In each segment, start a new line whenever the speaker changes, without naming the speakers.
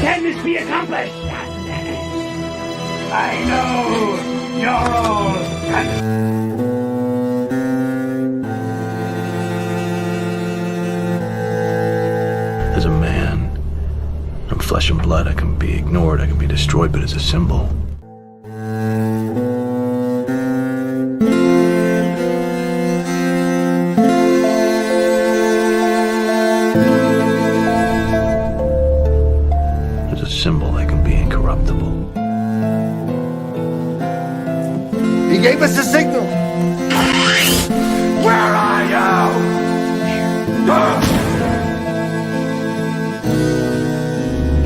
Can this be accomplished? I know you're all...
As a man, I'm flesh and blood. I can be ignored, I can be destroyed, but as a symbol, as a symbol, I can be incorruptible.
He gave us a signal.
Where are you?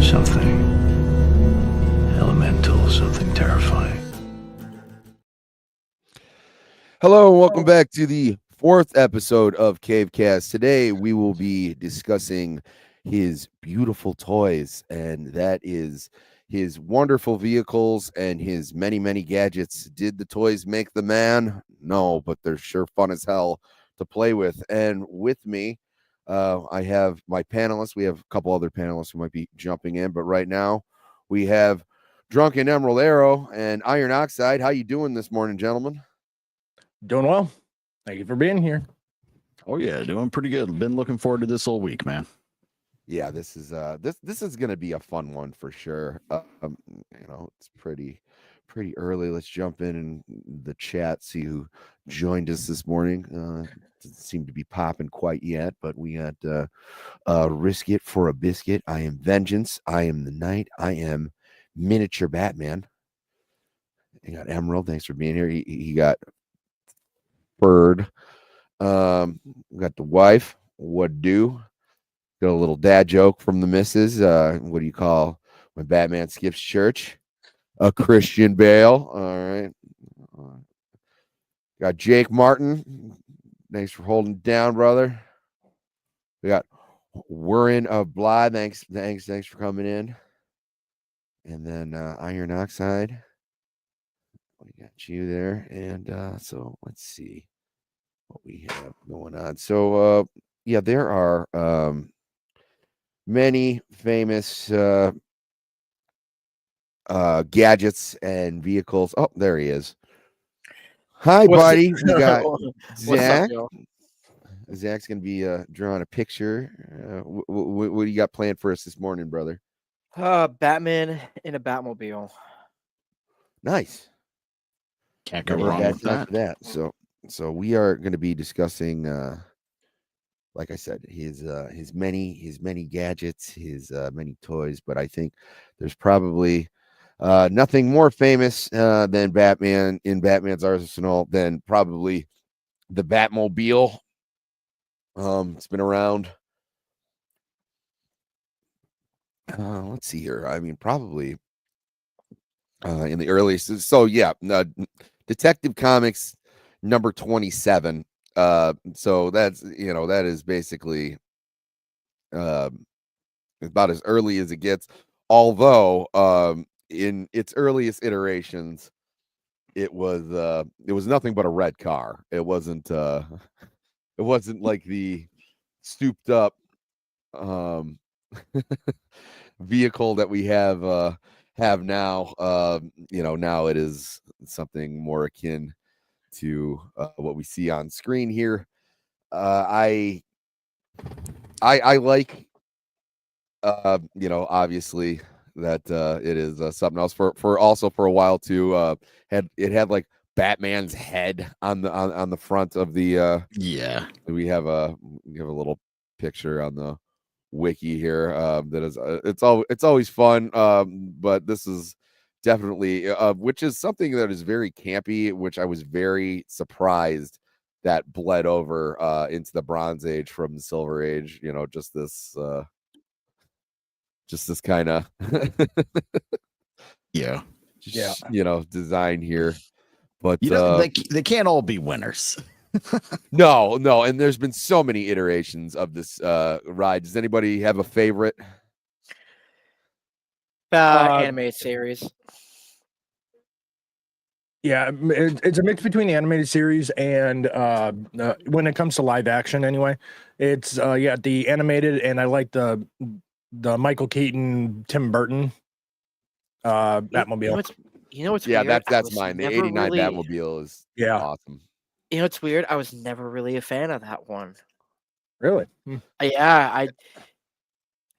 Something elemental, something terrifying.
Hello and welcome back to the 4th episode of Cavecast. Today we will be discussing his beautiful toys, and that is his wonderful vehicles and his many, many gadgets. Did the toys make the man? No, but they're sure fun as hell to play with. And with me, I have my panelists. We have a couple other panelists who might be jumping in, but right now we have Drunken Emerald Arrow and Iron Oxide. How you doing this morning, gentlemen?
Doing well. Thank you for being here.
Oh yeah, doing pretty good. Been looking forward to this all week, man.
Yeah, this is this is gonna be a fun one for sure. It's pretty early. Let's jump in the chat, see who joined us this morning. Doesn't seem to be popping quite yet, but we got Risk It for a Biscuit. I am Vengeance. I am the Knight. I am Miniature Batman. I got Emerald. Thanks for being here. He got Bird. We got the wife. What do? Got a little dad joke from the missus. What do you call when Batman skips church? A Christian Bale. All right. Got Jake Martin. Thanks for holding it down, brother. We got Warren of Bly. Thanks for coming in. And then Iron Oxide. We got you there. And so let's see what we have going on. So yeah, there are many famous gadgets and vehicles. Oh, there he is. Hi, buddy. We got Zach. Zach's gonna be drawing a picture. What do you got planned for us this morning, brother?
Batman in a Batmobile.
Nice.
Can't go wrong with that.
So we are going to be discussing, like I said, his many gadgets, his many toys. But I think there's probably nothing more famous than Batman in Batman's arsenal than probably the Batmobile. It's been around. Let's see here. I mean, probably in the earliest. So yeah, Detective Comics number 27. So that's that is basically about as early as it gets. Although in its earliest iterations, it was nothing but a red car. It wasn't like the souped up vehicle that we have now. Now it is something more akin to what we see on screen here. I like obviously that it is something else for also for a while too. Had like Batman's head on the front of the
yeah.
We have a little picture on the wiki here that is it's always fun, but this is definitely which is something that is very campy, which I was very surprised that bled over into the Bronze Age from the Silver Age. Just this kind of
yeah
design here. But
they can't all be winners.
no, and there's been so many iterations of this ride. Does anybody have a favorite?
Animated series.
Yeah, it's a mix between the animated series and when it comes to live action anyway. It's the animated, and I like the the Michael Keaton, Tim Burton Batmobile.
You know what's
Yeah,
weird? I
that's
was
mine. The
never
'89
really.
Batmobile is
Yeah,
awesome.
You know what's weird? I was never really a fan of that one.
really.
Yeah,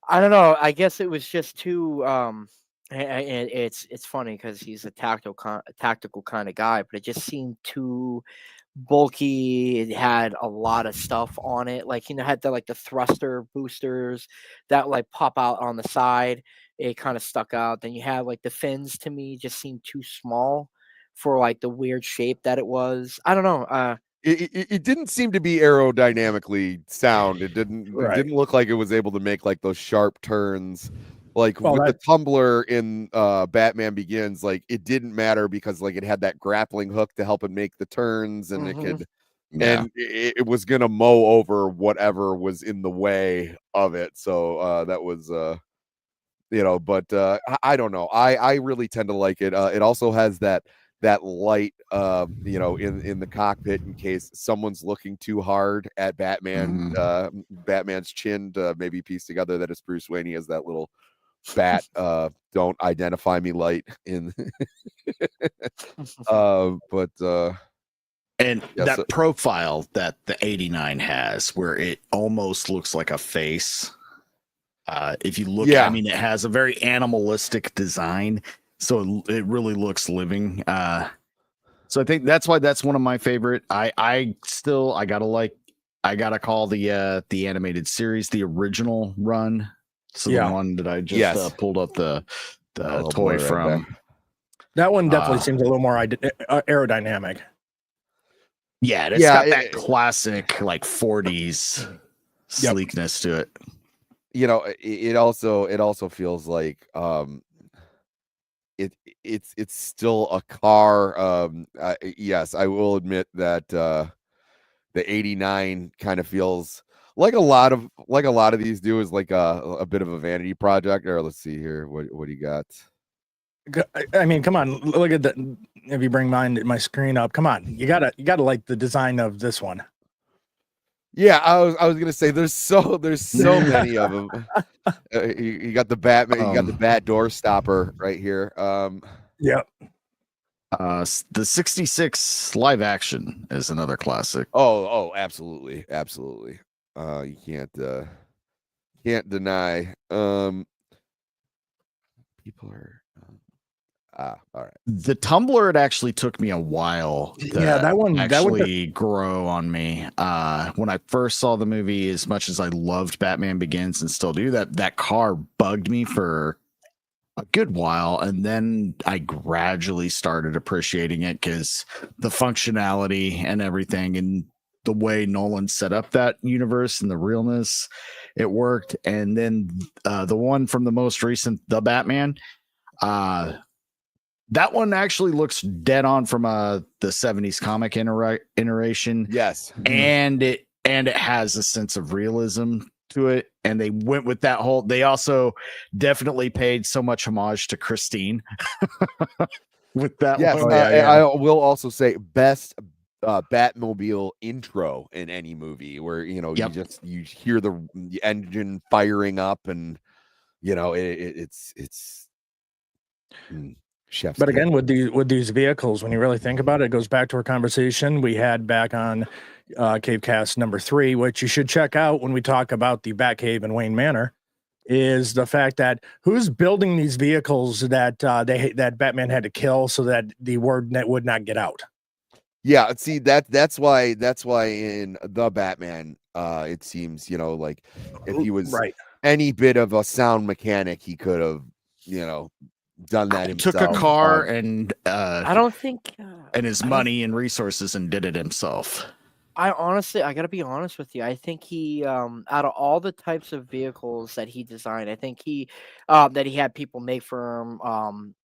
I don't know. I guess it was just too. And it's funny because he's a tactical kind of guy, but it just seemed too bulky. It had a lot of stuff on it, like had the thruster boosters that like pop out on the side. It kind of stuck out. Then you had like the fins. To me, just seemed too small for like the weird shape that it was. I don't know.
It didn't seem to be aerodynamically sound. It
Right.
didn't look like it was able to make like those sharp turns. Like
Well,
with the tumbler in Batman Begins, like it didn't matter because like it had that grappling hook to help it make the turns, and it could and it was gonna mow over whatever was in the way of it. So that was but I don't know. I really tend to like it. It also has that light in the cockpit in case someone's looking too hard at Batman. Batman's chin to maybe piece together that it's Bruce Wayne. He has that little bat don't identify me light in but
And
yeah,
that
so,
profile that the 89 has, where it almost looks like a face. If you look,
Yeah.
I mean, it has a very animalistic design, so it really looks living. So I think that's why that's one of my favorite. I gotta call the animated series the original run. So
Yeah.
the one that I just
Yes.
pulled up the
I'll
toy
blur right
from.
back.
That one definitely seems a little more aerodynamic.
Yeah, it's got that classic like 40s sleekness to it.
It also feels like it's still a car. Yes, I will admit that the '89 kind of feels like a lot of these do is like a bit of a vanity project. Or let's see here, what do you got?
I mean, come on, look at that. If you bring my screen up, come on, you gotta like the design of this one.
Yeah, I was gonna say there's so many of them. You got the Batman, you got the Bat door stopper right here.
Yep.
The 66 live action is another classic.
Oh, absolutely. You can't deny. People are all right.
The Tumblr, it actually took me a while to
that one
actually grow on me. When I first saw the movie, as much as I loved Batman Begins and still do, that car bugged me for a good while, and then I gradually started appreciating it because the functionality and everything and the way Nolan set up that universe and the realness, it worked. And then the one from the most recent, The Batman, that one actually looks dead on from the 70s comic iteration.
Yes.
And it has a sense of realism to it, and they went with that whole. They also definitely paid so much homage to Christine with that.
Yes,
one.
I will also say best Batmobile intro in any movie, where you hear the engine firing up, and it's chef's
But
kiss.
again, with these vehicles, when you really think about it, it goes back to our conversation we had back on Cavecast number 3, which you should check out when we talk about the Batcave in Wayne Manor, is the fact that who's building these vehicles that that Batman had to kill so that the word net would not get out.
Yeah, see that's why in the Batman, it seems like if he was any bit of a sound mechanic, he could have done that himself.
Took a car and
I don't think
and his money and resources and did it himself.
I gotta be honest with you. I think he, out of all the types of vehicles that he designed, I think that he had people make for him,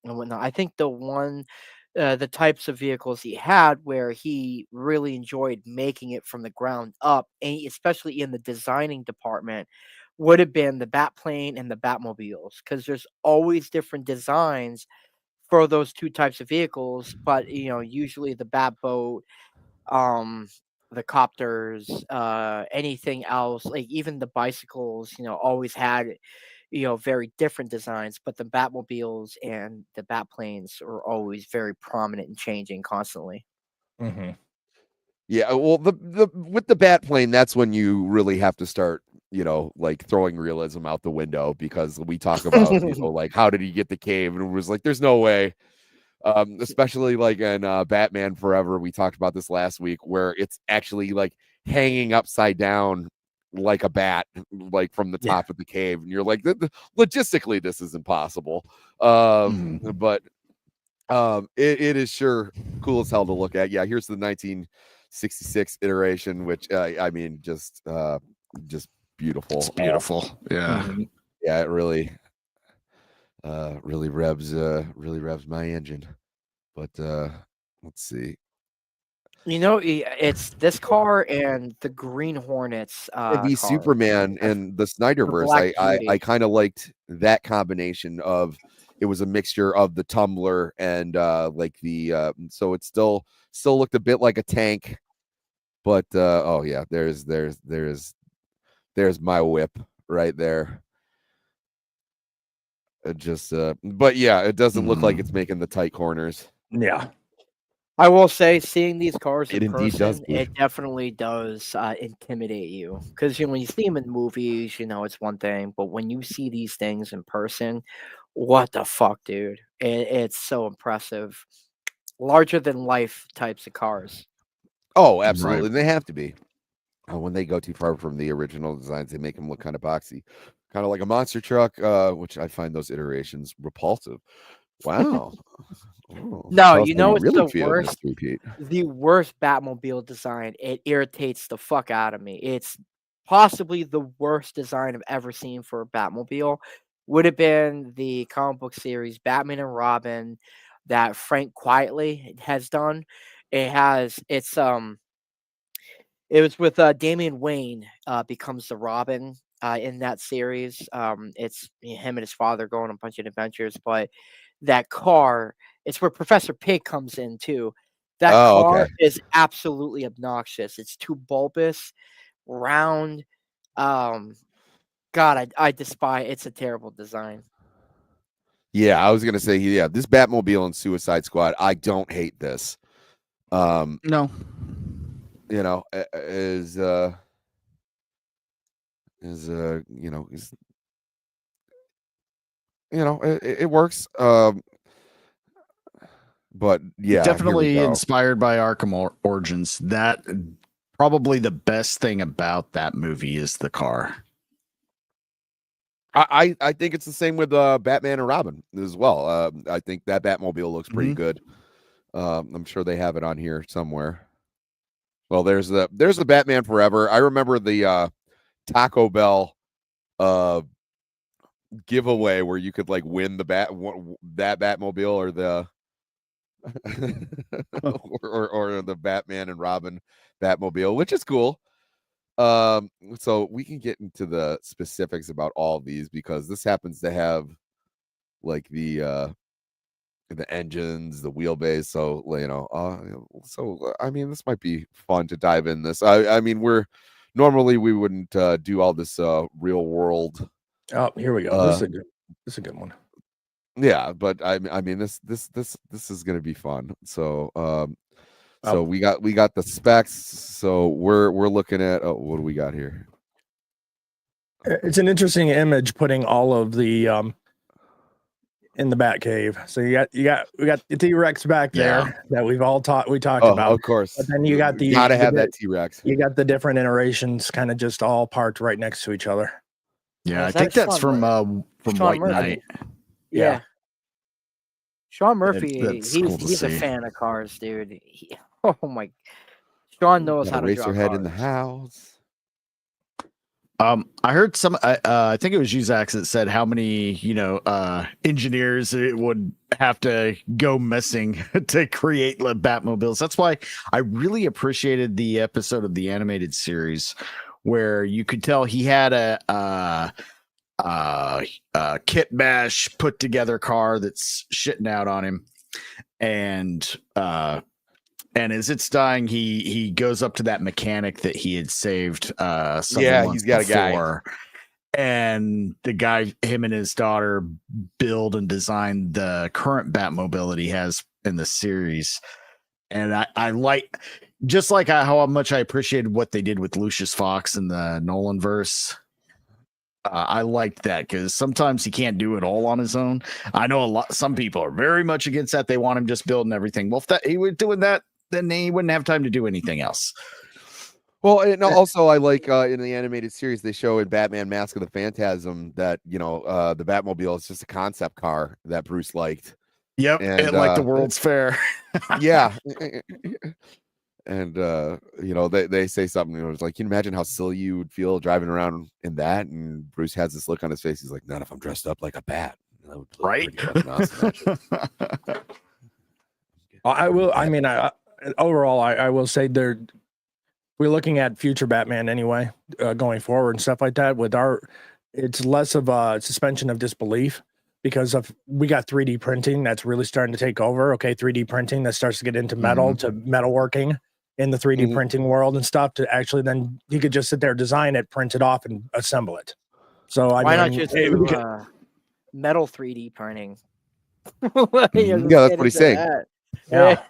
and whatnot. I think the types of vehicles he had where he really enjoyed making it from the ground up, and especially in the designing department, would have been the Batplane and the Batmobiles, because there's always different designs for those two types of vehicles. But usually the Batboat, um the copters, anything else, like even the bicycles, always had very different designs, but the Batmobiles and the Batplanes are always very prominent and changing constantly.
Mm-hmm.
Yeah, well, the with the bat plane, that's when you really have to start, like throwing realism out the window, because we talk about, like how did he get the cave, and it was like, there's no way. Especially like in Batman Forever, we talked about this last week, where it's actually like hanging upside down like a bat, like from the
Yeah.
top of the cave, and you're like, logistically, this is impossible. But it is sure cool as hell to look at. Yeah, here's the 1966 iteration, which I mean, just beautiful.
It's beautiful. Yeah.
Yeah, it really really revs my engine. But let's see.
It's this car and the Green Hornets
And the
car,
Superman
uh,
and the
the
Snyderverse,
Black
I
Beauty.
kind of liked that combination of, it was a mixture of the tumbler and like the so it still looked a bit like a tank, but oh yeah, there's my whip right there. It just but yeah, it doesn't look like it's making the tight corners.
Yeah.
I will say, seeing these cars
It
in
indeed does,
person,
dude.
it definitely does intimidate you. Because when you see them in movies, it's one thing, but when you see these things in person, what the fuck, dude? It's so impressive. Larger than life types of cars.
Oh, absolutely. They have to be. When they go too far from the original designs, they make them look kind of boxy, kind of like a monster truck, which I find those iterations repulsive. Wow. Oh,
No,
tell us how you
it's
really
the
feel,
worst.
Mr. Pete.
The worst Batmobile design. It irritates the fuck out of me. It's possibly the worst design I've ever seen for a Batmobile. Would have been the comic book series Batman and Robin that Frank Quietly has done. It was with Damian Wayne becomes the Robin in that series. It's him and his father going on a bunch of adventures, but that car, it's where Professor Pig comes in too. That
Oh,
car
okay.
is absolutely obnoxious. It's too bulbous, round. Um, God, I despise. It's a terrible design.
Yeah, I was gonna say, yeah, this Batmobile and Suicide Squad, I don't hate this.
No.
Is it works. But yeah, here we
Definitely
go.
inspired by Arkham Origins. That probably the best thing about that movie is the car.
I think it's the same with Batman and Robin as well. I think that Batmobile looks pretty good. I'm sure they have it on here somewhere. Well, there's the Batman Forever. I remember the Taco Bell giveaway where you could like win the that Batmobile or the or the Batman and Robin Batmobile, which is cool. So we can get into the specifics about all of these, because this happens to have like the engines, the wheelbase. So I mean, this might be fun to dive in this. I mean, we wouldn't do all this real world.
Oh, here we go. This is a good one.
Yeah, but I mean, this is gonna be fun. So so we got the specs. So we're looking at, what do we got here?
It's an interesting image putting all of the in the Batcave. So we got the T-Rex back there that we talked about.
Of course.
But then you got
gotta have that T-Rex.
You got the different iterations kind of just all parked right next to each other.
Yeah, I think that's from White
Murphy.
Knight.
Yeah. Sean Murphy,
That's cool to
he's a
see.
fan of cars, dude. Oh my, Sean knows how to draw
Racerhead
cars.
in the house.
I heard I think it was you, Zach, that said how many, engineers it would have to go missing to create Batmobiles. That's why I really appreciated the episode of the animated series where you could tell he had a kit bash put together car that's shitting out on him, and as it's dying, he goes up to that mechanic that he had saved.
Yeah, he's got a guy,
And the guy, him and his daughter, build and design the current Batmobile that he has in the series. And I like, just like how much I appreciated what they did with Lucius Fox in the Nolan verse. I liked that because sometimes he can't do it all on his own. I know some people are very much against that. They want him just building everything. Well, if he was doing that, then he wouldn't have time to do anything else.
Well, and also I like in the animated series they show in Batman Mask of the Phantasm that the Batmobile is just a concept car that Bruce liked.
Yep, and like the World's Fair.
Yeah. And they say something, it's like, can you imagine how silly you would feel driving around in that? And Bruce has this look on his face. He's like, not if I'm dressed up like a bat. That would
right.
Awesome.
Overall, I will say we're looking at future Batman anyway, going forward and stuff like that. It's less of a suspension of disbelief because we got 3D printing that's really starting to take over. Okay, 3D printing that starts to get into metal to metalworking in the 3D printing world and stuff. To actually, then you could just sit there, design it, print it off, and assemble it. So
why not just do metal 3D printing?
Yeah, that's what he's saying.
Yeah.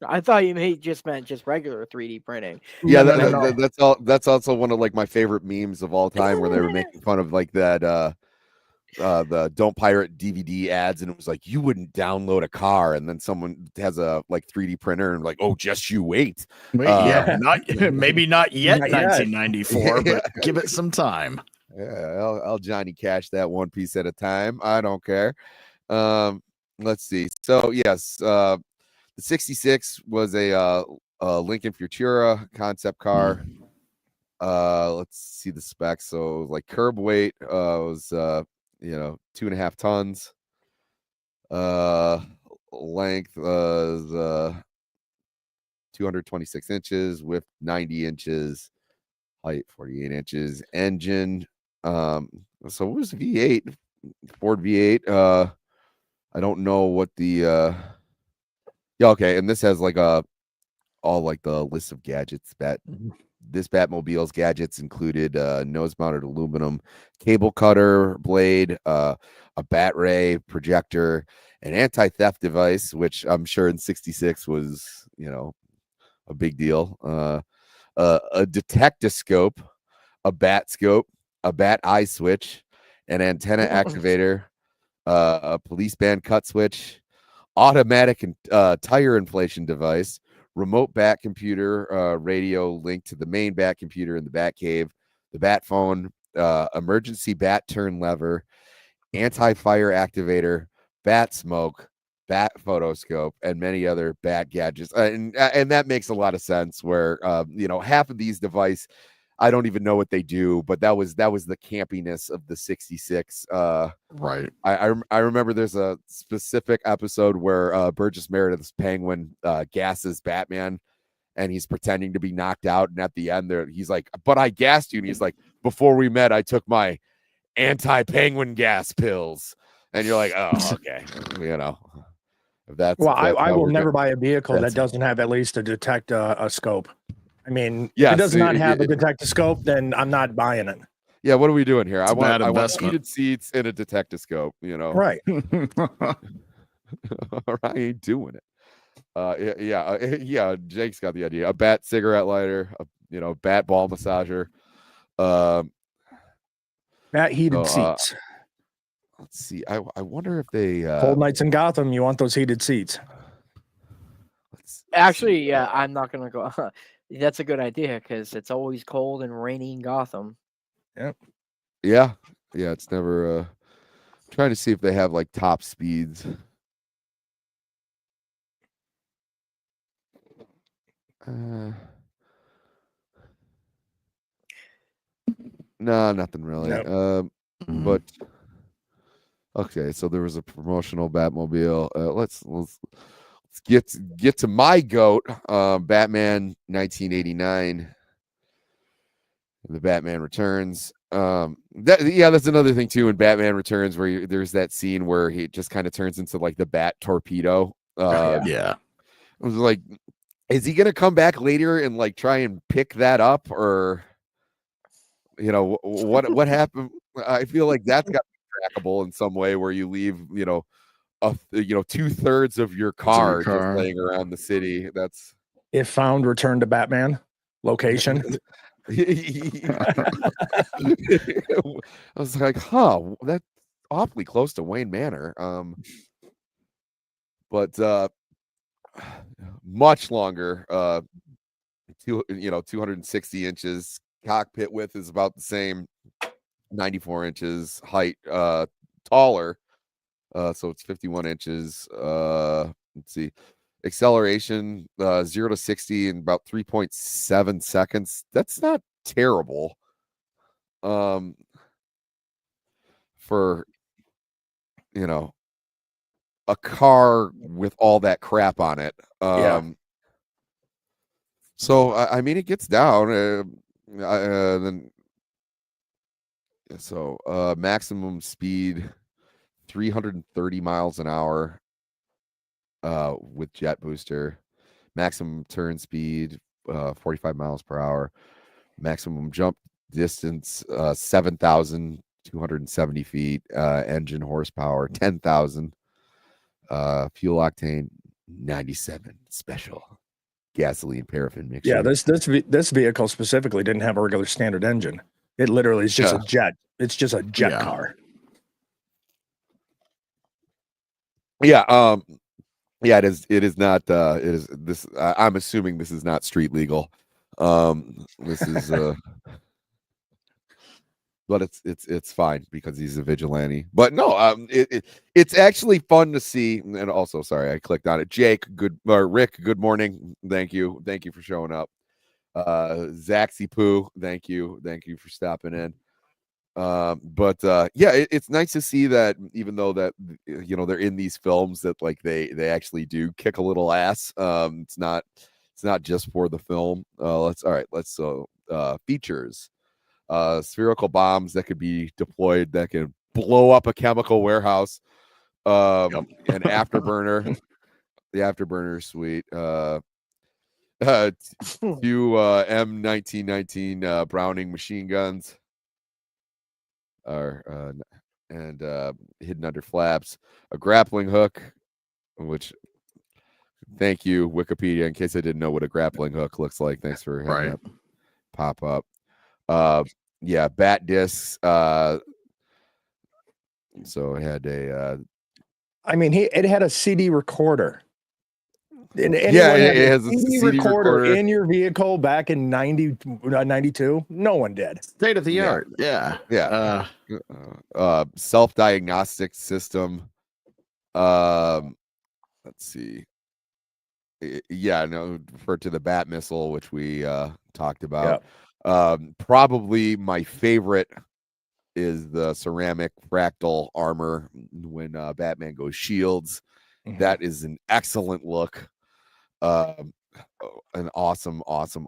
I thought you just meant regular 3D printing.
Yeah, that's also one of like my favorite memes of all time, where they were making fun of like that the Don't Pirate DVD ads, and it was like, you wouldn't download a car, and then someone has a like 3D printer and like, oh, just you wait.
Maybe not yet,
not
1994, but give it some time.
Yeah, I'll Johnny Cash that one piece at a time. I don't care. Let's see. So yes, the 66 was a Lincoln Futura concept car. Let's see the specs. So like curb weight was 2.5 tons. Length was 226 inches, width 90 inches, height 48 inches. Engine, so what was V8? Ford V8. I don't know what the okay, and this has like all like the list of gadgets that this Batmobile's gadgets included: nose-mounted aluminum cable cutter blade, a bat ray projector, an anti-theft device, which I'm sure in '66 was a big deal, a detectoscope, a bat scope, a bat eye switch, an antenna activator, a police band cut switch, automatic and tire inflation device, remote bat computer, radio linked to the main bat computer in the bat cave, the bat phone, emergency bat turn lever, anti-fire activator, bat smoke, bat photoscope, and many other bat gadgets. And that makes a lot of sense where half of these devices I don't even know what they do, but that was the campiness of the 66.
Right.
I remember there's a specific episode where Burgess Meredith's Penguin gasses Batman, and he's pretending to be knocked out, and at the end he's like, but I gassed you, and he's like, before we met I took my anti-penguin gas pills, and you're like, oh, okay. If that's
I will never buy a vehicle that doesn't have at least a scope. I mean,
yeah,
if it does not have a detectoscope, then I'm not buying it.
Yeah, what are we doing here? I want
investment.
heated seats and a detectoscope,
Right.
I ain't doing it. Yeah, Jake's got the idea. A bat cigarette lighter, bat ball massager,
bat heated seats.
Let's see. I wonder if they
cold nights in Gotham, you want those heated seats.
Actually, yeah, I'm not gonna go. That's a good idea because it's always cold and rainy in Gotham.
Yep.
Yeah. It's never. Trying to see if they have like top speeds. No, nothing really.
Nope.
But okay, so there was a promotional Batmobile. Let's get to my goat, Batman 1989, the Batman Returns. That's another thing too in Batman Returns where there's that scene where he just kind of turns into like the Bat torpedo.
Yeah,
it was like, is he gonna come back later and like try and pick that up, or You know, what happened? I feel like that's got to be trackable in some way where you leave, 2/3 of your car just laying around the city. That's
If found, return to Batman location.
I was like, huh, that's awfully close to Wayne Manor. But much longer, 260 inches. Cockpit width is about the same, 94 inches. Height, taller. So it's 51 inches. Let's see. Acceleration, 0 to 60 in about 3.7 seconds. That's not terrible. For a car with all that crap on it.
Yeah.
So I mean, it gets down. Then maximum speed 330 miles an hour with jet booster. Maximum turn speed 45 miles per hour. Maximum jump distance 7,270 feet. Engine horsepower 10,000. Fuel octane 97 special. Gasoline paraffin mixture.
Yeah, this vehicle specifically didn't have a regular standard engine. It literally is just a jet. It's just a jet car.
Yeah, it is not it is this I'm assuming this is not street legal. This is but it's fine because he's a vigilante. But no, it's actually fun to see. And also, sorry, I clicked on it. Jake, Rick, good morning. Thank you for showing up. Zaxy Poo, thank you for stopping in. But it's nice to see that even though that they're in these films that like they actually do kick a little ass. It's not just for the film. Let's features. Spherical bombs that could be deployed that can blow up a chemical warehouse. An afterburner. The afterburner is sweet. Two M1919 Browning machine guns are and hidden under flaps. A grappling hook, which thank you Wikipedia in case I didn't know what a grappling hook looks like. Thanks for having that pop up. Bat discs. So it had a
it had a CD recorder. And
it has a CD recorder
in your vehicle back in 92. No one did.
State of the art. Yeah.
Self-diagnostic system. Let's see. Refer to the Bat missile, which we talked about. Probably my favorite is the ceramic fractal armor when Batman goes shields. Mm-hmm. That is an excellent look. An awesome it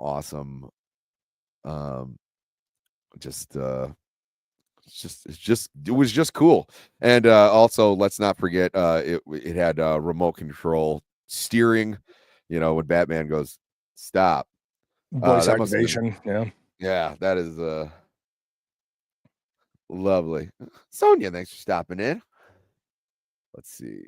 was just cool. And also let's not forget it had remote control steering, when Batman goes stop,
voice activation.
That is lovely. Sonia, thanks for stopping in. Let's see.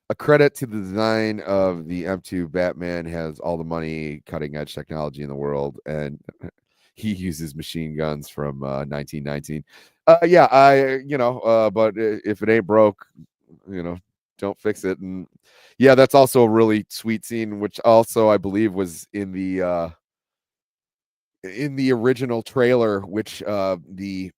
A credit to the design of the M2 Batman has all the money, cutting edge technology in the world, and he uses machine guns from 1919. But if it ain't broke, don't fix it. And that's also a really sweet scene, which also I believe was in the original trailer, which the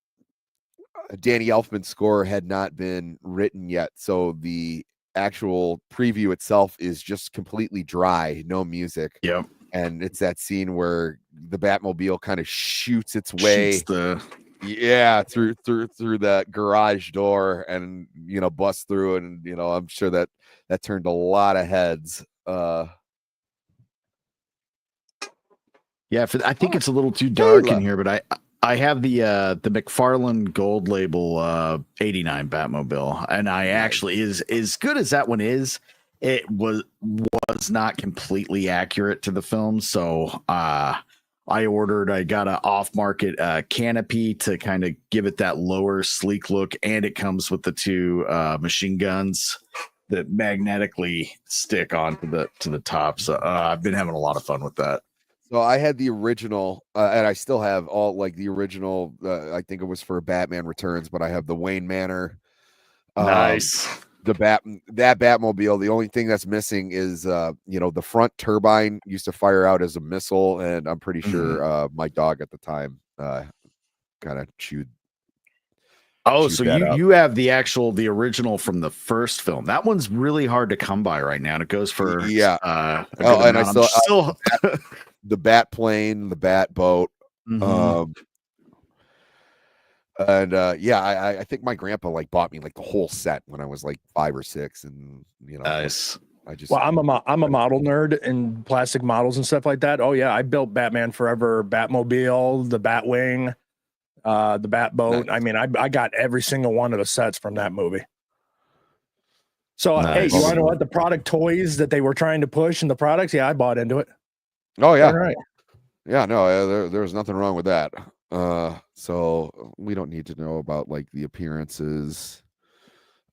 Danny Elfman score had not been written yet, so the actual preview itself is just completely dry, no music.
Yep.
And it's that scene where the Batmobile kind of shoots its way through that garage door and busts through it, and I'm sure that turned a lot of heads.
I think it's a little too dark in here, but I have the McFarlane Gold Label 89 Batmobile, and I actually is as good as that one is. It was not completely accurate to the film, so I got an off-market canopy to kind of give it that lower, sleek look, and it comes with the two machine guns that magnetically stick onto the top. So I've been having a lot of fun with that.
So I had the original, and I still have all like the original. I think it was for Batman Returns, but I have the Wayne Manor.
Nice.
That Batmobile. The only thing that's missing is the front turbine used to fire out as a missile, and I'm pretty sure my dog at the time kind of chewed.
Oh, so you have the original from the first film. That one's really hard to come by right now, and it goes for a good
and I
amount.
still the bat plane, the bat boat. I think my grandpa like bought me like the whole set when I was like 5 or 6, and
nice.
I'm a model nerd and plastic models and stuff like that. Oh yeah, I built Batman Forever Batmobile, the Batwing, the Batboat. Nice. I mean, I got every single one of the sets from that movie. So
nice.
Hey, you want to know what the product toys that they were trying to push in the products? Yeah, I bought into it.
Oh yeah,
all right.
Yeah, no, there's nothing wrong with that. So we don't need to know about like the appearances,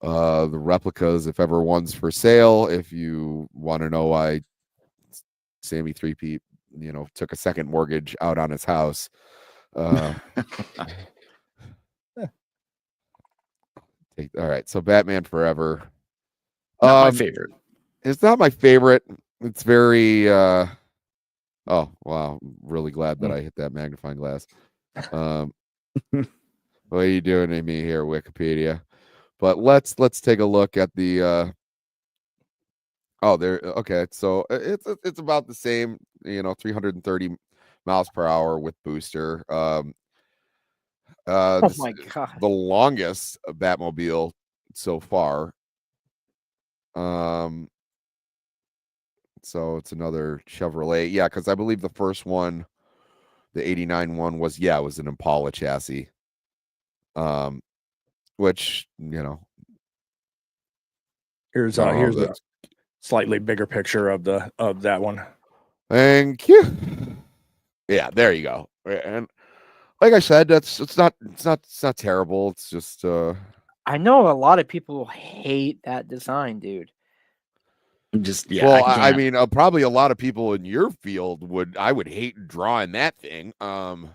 the replicas, if ever one's for sale. If you want to know why Sammy 3P, took a second mortgage out on his house. All right, so Batman Forever.
Not my favorite.
It's not my favorite. It's very oh wow, I'm really glad that I hit that magnifying glass. What are you doing to me here, Wikipedia? But let's take a look at the okay, so it's about the same, 330 miles per hour with booster.
Oh my god,
the longest Batmobile so far. So it's another Chevrolet. Yeah, because I believe the first one, the 89 one, was an Impala chassis. Which,
here's a slightly bigger picture of that one.
Thank you. Yeah, there you go. And like I said, it's not terrible. It's just
I know a lot of people hate that design, dude.
I mean, probably a lot of people in your field would hate drawing that thing. Look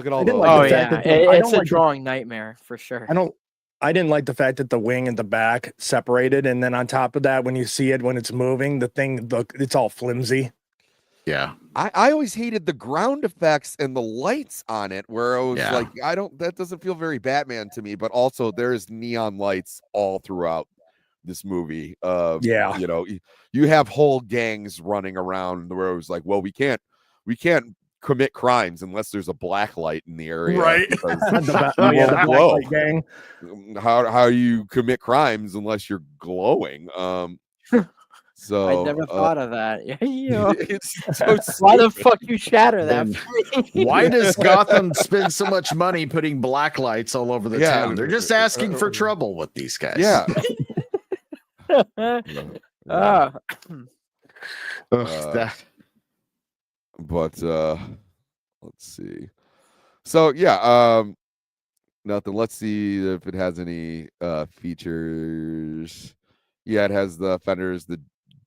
at all those.
It's a drawing nightmare for sure.
I didn't like the fact that the wing and the back separated, and then on top of that, when you see it when it's moving, it's all flimsy.
Yeah,
I always hated the ground effects and the lights on it, where I was like, that doesn't feel very Batman to me. But also, there's neon lights all throughout this movie. You have whole gangs running around where it was like, well, we can't commit crimes unless there's a black light in the area,
right?
The black light gang. How you commit crimes unless you're glowing? So
I never thought of that.
It's so
why the fuck you shatter that?
Why does Gotham spend so much money putting black lights all over the town? They're just asking for trouble with these guys.
Yeah. But let's see. So nothing. Let's see if it has any features. Yeah, it has the fenders, the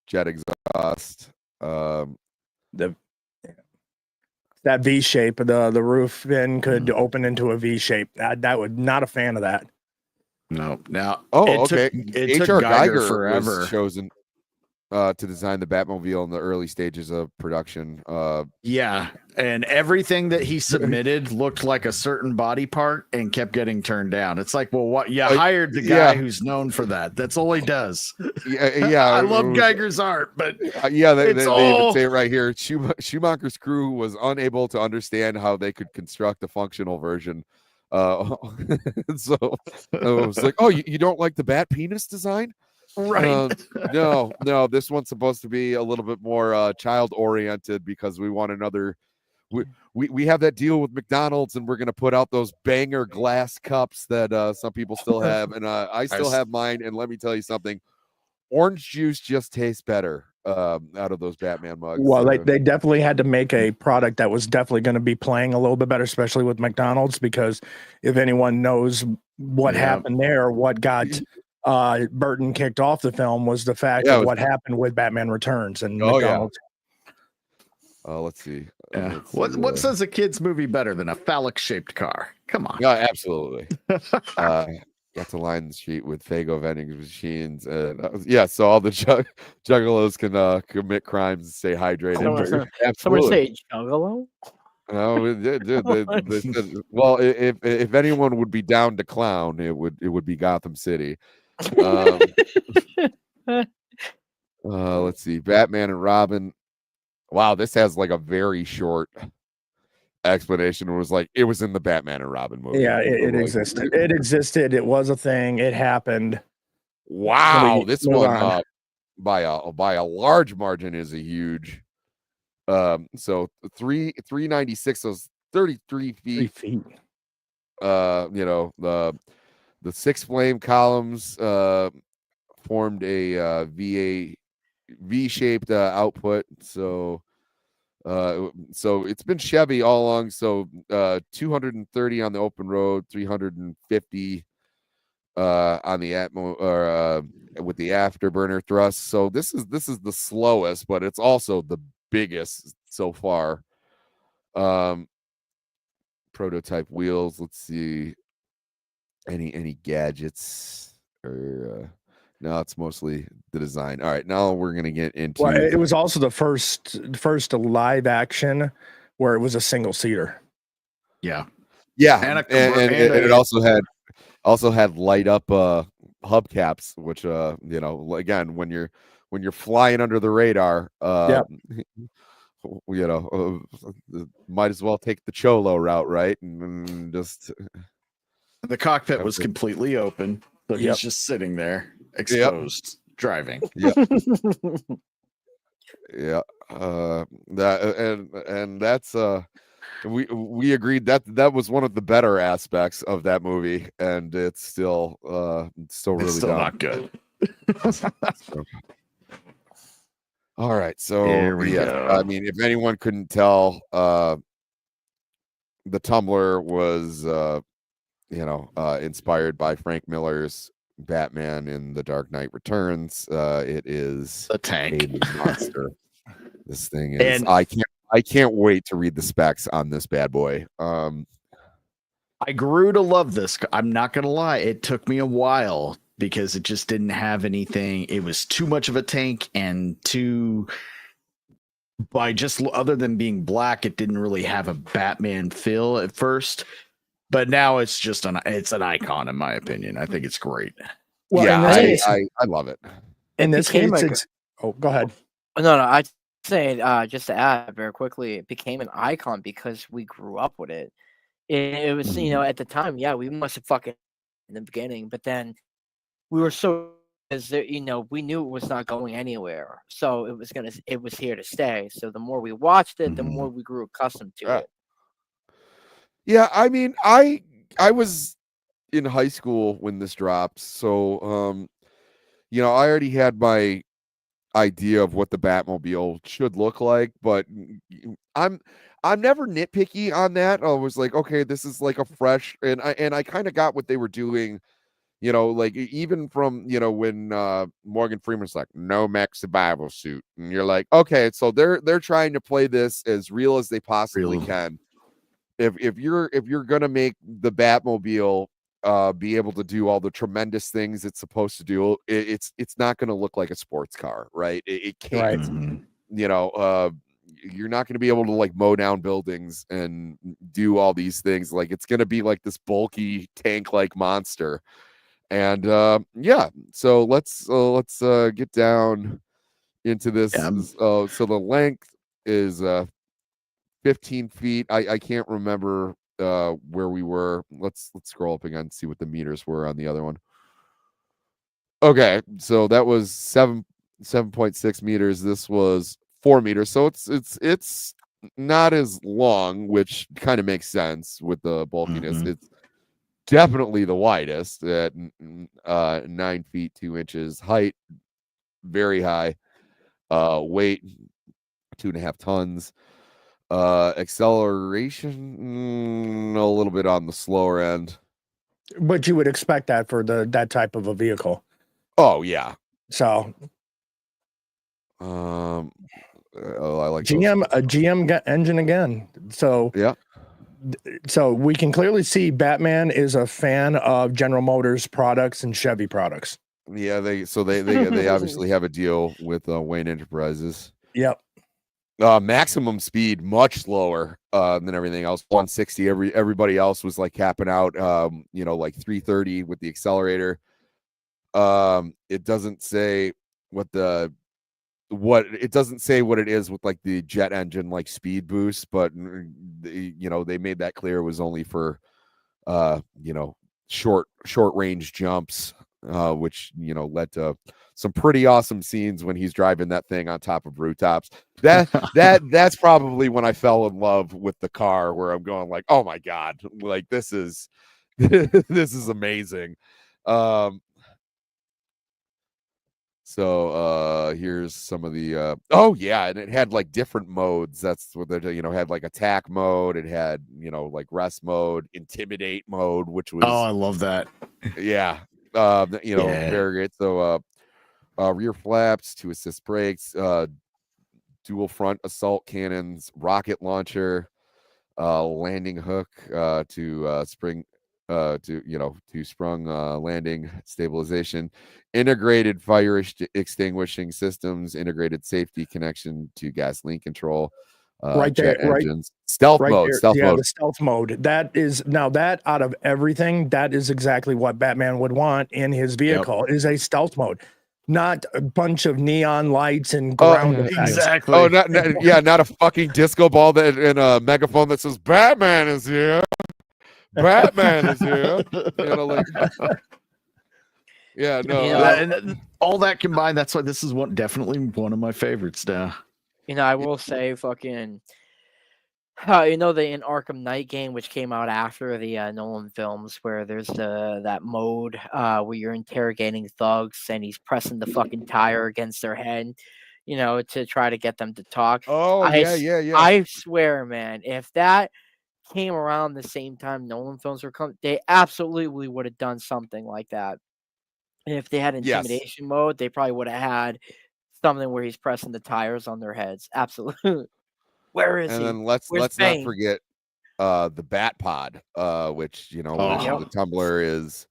jet exhaust,
that V shape. The roof then could open into a V shape. That would not a fan of that.
No. Now,
it took Geiger forever was chosen to design the Batmobile in the early stages of production.
And everything that he submitted looked like a certain body part and kept getting turned down. It's like, well, what? You hired the guy who's known for that. That's all he does. I love Geiger's art, but
they even say it right here. Schumacher's crew was unable to understand how they could construct a functional version. So it was like, oh, you don't like the bat penis design?
Right.
No, this one's supposed to be a little bit more child oriented because we want another. We have that deal with McDonald's, and we're gonna put out those banger glass cups that some people still have, and I still have mine. And let me tell you something, orange juice just tastes better. out of those Batman mugs.
Well, they definitely had to make a product that was definitely going to be playing a little bit better, especially with McDonald's, because if anyone knows what happened there, what got Burton kicked off the film was the fact of what happened with Batman Returns and McDonald's.
Let's see.
What says a kid's movie better than a phallic shaped car? Come on.
Yeah, absolutely. Got to line the street with Fago vending machines, and so all the juggalos can commit crimes and stay hydrated.
Someone say juggalo?
No, they said, well, if anyone would be down to clown, it would be Gotham City. Let's see, Batman and Robin. Wow, this has like a very short explanation. It was like it was in the Batman and Robin movie.
Yeah, it existed. It existed. It was a thing. It happened.
Wow, this one by a large margin is a huge. So 396, so 33 feet. 3 feet. The 6 flame columns formed a V-shaped output. So it's been Chevy all along. So 230 on the open road, 350 on the with the afterburner thrust. So this is the slowest, but it's also the biggest so far. Prototype wheels. Let's see. Any gadgets or no, it's mostly the design. All right, now we're gonna get into.
Well, it was also the first live action where it was a single seater.
Yeah,
and it also had light up hubcaps, which again when you're flying under the radar, might as well take the Cholo route, right? And just
the cockpit was completely open, so he's just sitting there exposed, driving.
That's we agreed that was one of the better aspects of that movie, and it's still really
not good.
All right, so
here we go.
I mean, if anyone couldn't tell, the Tumbler was inspired by Frank Miller's Batman in The Dark Knight Returns. It is
a tank,
a monster. This thing is, and I can't wait to read the specs on this bad boy.
I grew to love this. I'm not gonna lie, it took me a while because it just didn't have anything. It was too much of a tank, and by just other than being black, it didn't really have a Batman feel at first. But now it's just it's an icon, in my opinion. I think it's great.
Well, yeah, I love it.
In this case, go ahead.
No, I'd say just to add very quickly, it became an icon because we grew up with it. It was, at the time, we must have fucking in the beginning, but then we were so, we knew it was not going anywhere, so it was here to stay. So the more we watched it, the more we grew accustomed to it.
Yeah, I mean, I was in high school when this dropped, so I already had my idea of what the Batmobile should look like, but I'm never nitpicky on that. I was like, okay, this is like a fresh, and I kind of got what they were doing, like even from when Morgan Freeman's like no mech survival suit, and you're like, okay, so they're trying to play this as real as they possibly can. If you're gonna make the Batmobile be able to do all the tremendous things it's supposed to do, it's not gonna look like a sports car, right? It can't. Right. You're not gonna be able to like mow down buildings and do all these things. Like it's gonna be like this bulky tank-like monster. And so let's get down into this. So the length is 15 feet. I can't remember where we were. Let's scroll up again and see what the meters were on the other one. Okay, so that was 7.6 meters. This was 4 meters. So it's not as long, which kind of makes sense with the bulkiness. It's definitely the widest at 9 feet 2 inches. Height very high. Weight 2.5 tons. Acceleration a little bit on the slower end.
But you would expect that for that type of a vehicle.
Oh yeah.
So
I like
GM a GM engine again. So
yeah.
So we can clearly see Batman is a fan of General Motors products and Chevy products.
Yeah, they obviously have a deal with Wayne Enterprises.
Yep.
Maximum speed much slower than everything else. 160. Everybody else was like capping out like 330 with the accelerator. It doesn't say what it doesn't say what it is with like the jet engine like speed boost, but they made that clear it was only for short range jumps, which led to some pretty awesome scenes when he's driving that thing on top of rooftops. That's probably when I fell in love with the car, where I'm going like, oh my god, like this is this is amazing. So here's some of the oh yeah, and it had like different modes. That's what they had like attack mode, it had like rest mode, intimidate mode, which was
I love that.
yeah. Very great. So rear flaps to assist brakes, dual front assault cannons, rocket launcher, landing hook to sprung landing stabilization, integrated fire extinguishing systems, integrated safety connection to gasoline control,
Right
jet
there,
engines, stealth
right
mode,
there.
stealth
Yeah,
mode.
the stealth mode. That is now that out of everything, that is exactly what Batman would want in his vehicle is a stealth mode, not a bunch of neon lights and ground effects.
Exactly.
Oh, not a fucking disco ball that and a megaphone that says Batman is here. Batman is here. Yeah, no.
And all that combined, that's why this is definitely one of my favorites now.
I will say, fucking, the in Arkham Knight game, which came out after the Nolan films, where there's that mode where you're interrogating thugs and he's pressing the fucking tire against their head, to try to get them to talk.
Oh yeah.
I swear, man, if that came around the same time Nolan films were coming, they absolutely would have done something like that. And if they had intimidation mode, they probably would have had something where he's pressing the tires on their heads. Absolutely. Where is
and
he?
then let's
Where's
not
Bane?
forget the Bat Pod, which the tumbler is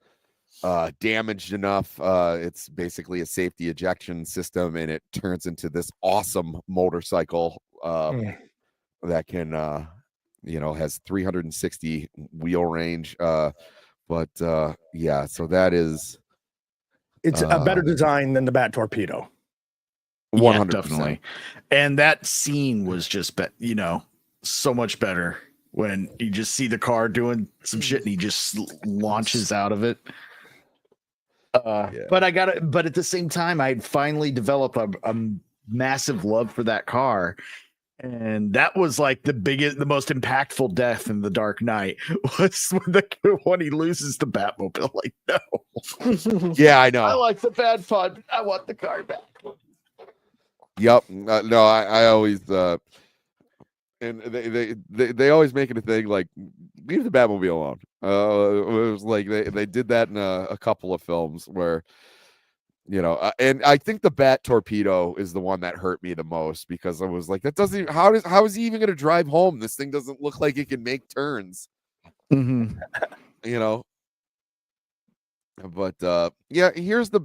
damaged enough. It's basically a safety ejection system, and it turns into this awesome motorcycle that can has 360 wheel range. But yeah, so that is
It's a better design than the Bat Torpedo.
100%.
Definitely. And that scene was just so much better when you just see the car doing some shit and he just launches out of it. But at the same time, I'd finally developed a massive love for that car. And that was like the most impactful death in The Dark Knight was when he loses the Batmobile. Like, no.
Yeah, I know.
I like the Bat Pod. I want the car back.
Yep. No, I always and they always make it a thing like leave the Batmobile alone. It was like they did that in a couple of films where and I think the Bat Torpedo is the one that hurt me the most, because I was like, that doesn't how is he even going to drive home? This thing doesn't look like it can make turns.
Mm-hmm.
But yeah, here's the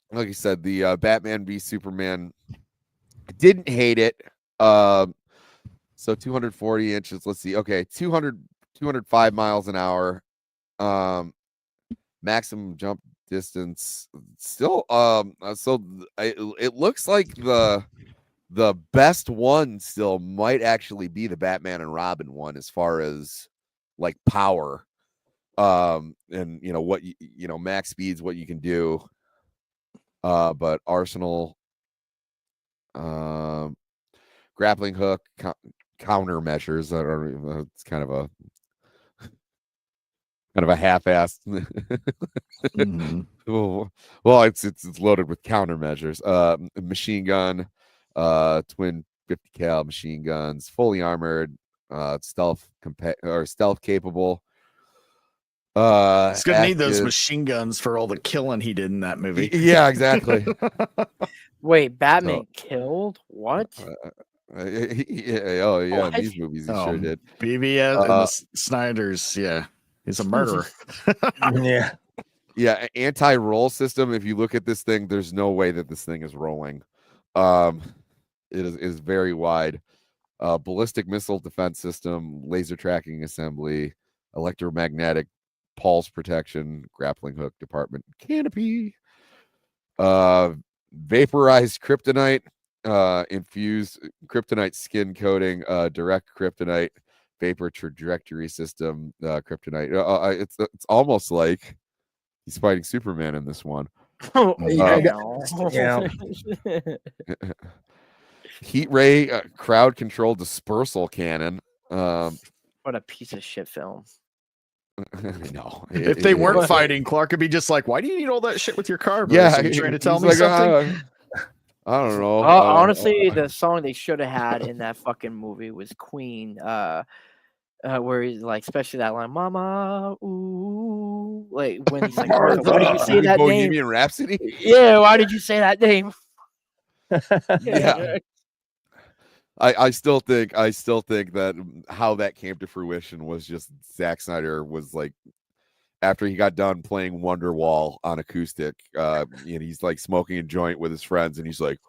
like I said, the Batman v Superman. I didn't hate it. So 240 inches. Let's see. Okay, 205 miles an hour. Maximum jump distance. Still, it looks like the best one still might actually be the Batman and Robin one as far as like power. And what max speeds, what you can do. But Arsenal, grappling hook, countermeasures. I don't know. It's kind of of a half-assed. Well, it's loaded with countermeasures. Machine gun, twin 50 cal machine guns, fully armored, stealth capable.
He's gonna need those
Active.
machine guns for all the killing he did in that movie.
Yeah, exactly.
Wait, Batman killed? What?
Oh yeah, in these movies he sure did.
BBS and the Snyders, yeah, he's a murderer.
Yeah.
Yeah, anti-roll system. If you look at this thing, there's no way that this thing is rolling. It is very wide. Ballistic missile defense system, laser tracking assembly, electromagnetic pulse protection, grappling hook department, canopy, vaporized kryptonite, infused kryptonite skin coating, direct kryptonite vapor trajectory system, kryptonite. It's almost like he's fighting Superman in this one.
Yeah.
Heat ray crowd control dispersal cannon.
What a piece of shit film.
No,
if they weren't fighting, Clark could be just like, "Why do you need all that shit with your car, bro?
Yeah,
So you trying to tell me
like,
something?"
I don't know.
Honestly, the song they should have had in that fucking movie was Queen. Where he's like, especially that line, "Mama, ooh," like when he's like, "Martha, why did you say that name?"
Bohemian Rhapsody.
Yeah, why did you say that name?
Yeah. I still think that how that came to fruition was just Zack Snyder was like, after he got done playing Wonderwall on acoustic, and he's like smoking a joint with his friends, and he's like,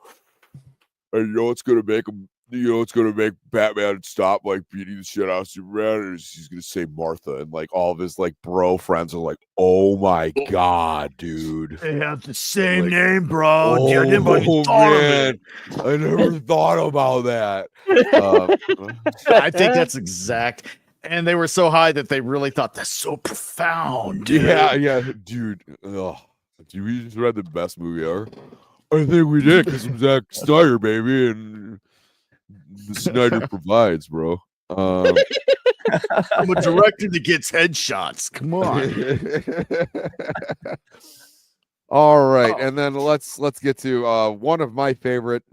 it's gonna make him, it's gonna make Batman stop like beating the shit out of Superman, and he's gonna say Martha, and like all of his like bro friends are like, "Oh my god, dude,
They have the same name, bro.
Oh,
I never even thought of it.
I never thought about that."
I think that's exact. And they were so high that they really thought that's so profound, dude.
Yeah, dude. Ugh. Did we just read the best movie ever? I think we did because I'm Zack Snyder, baby, and the Snyder provides, bro.
I'm a director that gets headshots. Come on.
All right, and then let's get to one of my favorite.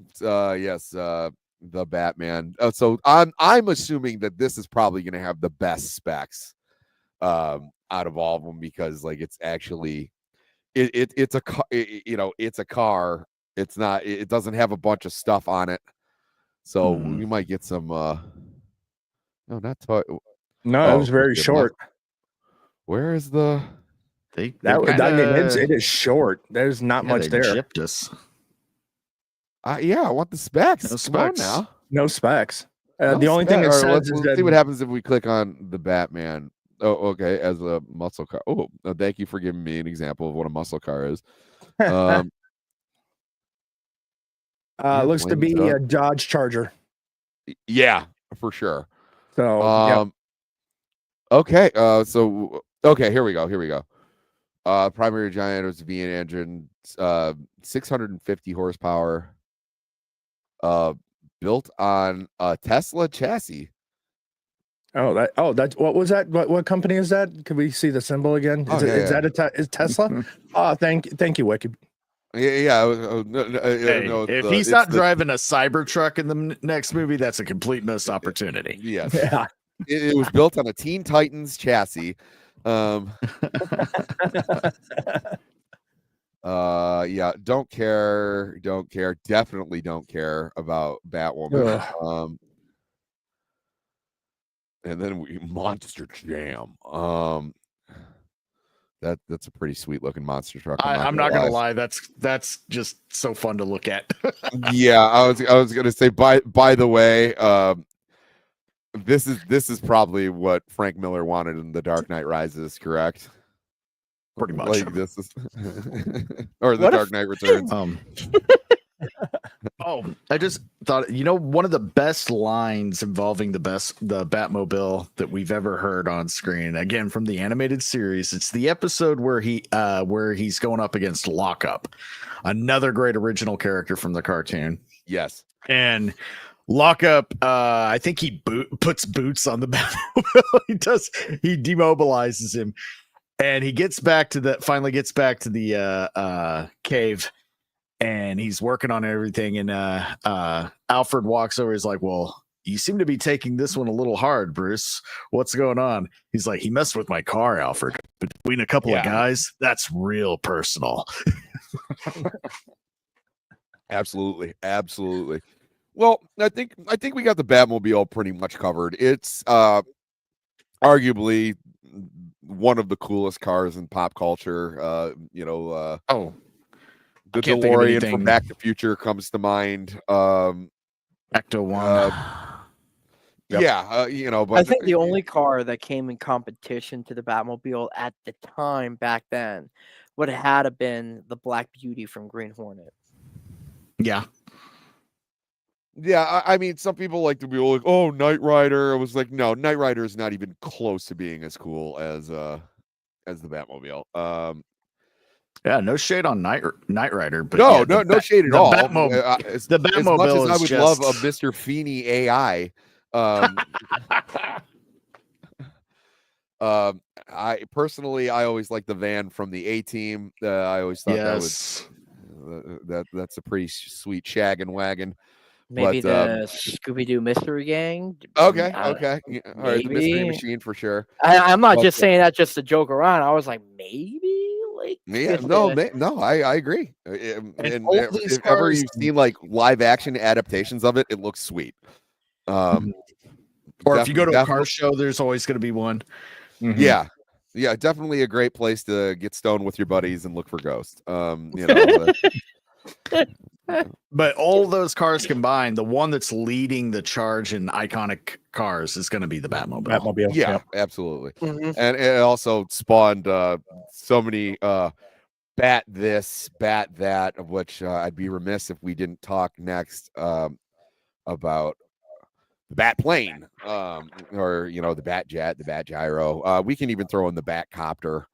The Batman. So I'm assuming that this is probably going to have the best specs out of all of them, because like it's actually it's a it's a car. It's not. It doesn't have a bunch of stuff on it, so we might get some. No, not toy.
No, it was very short.
Where is the?
It is short. There's not much there.
Gypped us.
Yeah, I want the specs.
No
Come
specs.
on now.
No specs.
No
the only thing it
specs.
says
Let's
is
see
that
what happens if we click on the Batman. Oh, okay. As a muscle car. Oh, thank you for giving me an example of what a muscle car is.
looks to be a Dodge Charger.
Yeah, for sure.
So
okay. Okay, here we go. Primary giant is V8 engine, 650 horsepower. Built on a Tesla chassis.
That's what was that? What company is that? Could we see the symbol again? Is that is Tesla? Thank you, Wiki.
Yeah.
If he's not driving a Cybertruck in the next movie, that's a complete missed opportunity.
Yes.
Yeah.
It was built on a Teen Titans chassis. Yeah, don't care, definitely don't care about Batwoman. And then Monster Jam. That's a pretty sweet looking monster truck.
I'm not gonna lie, that's just so fun to look at.
Yeah, I was gonna say, by the way, this is probably what Frank Miller wanted in The Dark Knight Rises, correct?
Pretty much.
Like this is or The Dark Knight Returns.
I just thought, one of the best lines involving the Batmobile that we've ever heard on screen, again from the animated series, it's the episode where he's going up against Lockup, another great original character from the cartoon.
Yes.
And Lockup, I think he puts boots on the Batmobile. He demobilizes him. And he finally gets back to the cave, and he's working on everything. And Alfred walks over. He's like, "Well, you seem to be taking this one a little hard, Bruce. What's going on?" He's like, "He messed with my car, Alfred. Between a couple of guys, that's real personal."
Absolutely. Well, I think we got the Batmobile pretty much covered. It's arguably one of the coolest cars in pop culture. The DeLorean from Back to the Future comes to mind.
Ecto One.
Yep. Yeah, but
I think the only car that came in competition to the Batmobile at the time back then would have been the Black Beauty from Green Hornet.
Yeah.
Yeah, I mean, some people like to be like, "Oh, Knight Rider." I was like, no, Knight Rider is not even close to being as cool as the Batmobile.
Yeah, no shade on Knight Rider, but
no shade at all.
The Batmobile,
as much as I would love a
just...
Mr. Feeney AI. I personally, I always like the van from the A-Team. I always thought that's a pretty sweet shaggin' wagon.
Maybe the Scooby-Doo Mystery Gang.
Okay. All right, the Mystery Machine for sure.
I'm not just saying that just to joke around. I was like, maybe, like,
I agree. And if ever you've seen like live action adaptations of it, it looks sweet.
Or if you go to a car show, there's always going to be one.
Mm-hmm. Yeah, definitely a great place to get stoned with your buddies and look for ghosts.
But all those cars combined, the one that's leading the charge in iconic cars is going to be the Batmobile.
Yeah, absolutely. Mm-hmm. And it also spawned so many bat this, bat that, of which I'd be remiss if we didn't talk next about the Bat Plane, or the Bat Jet, the Bat Gyro. We can even throw in the Bat Copter,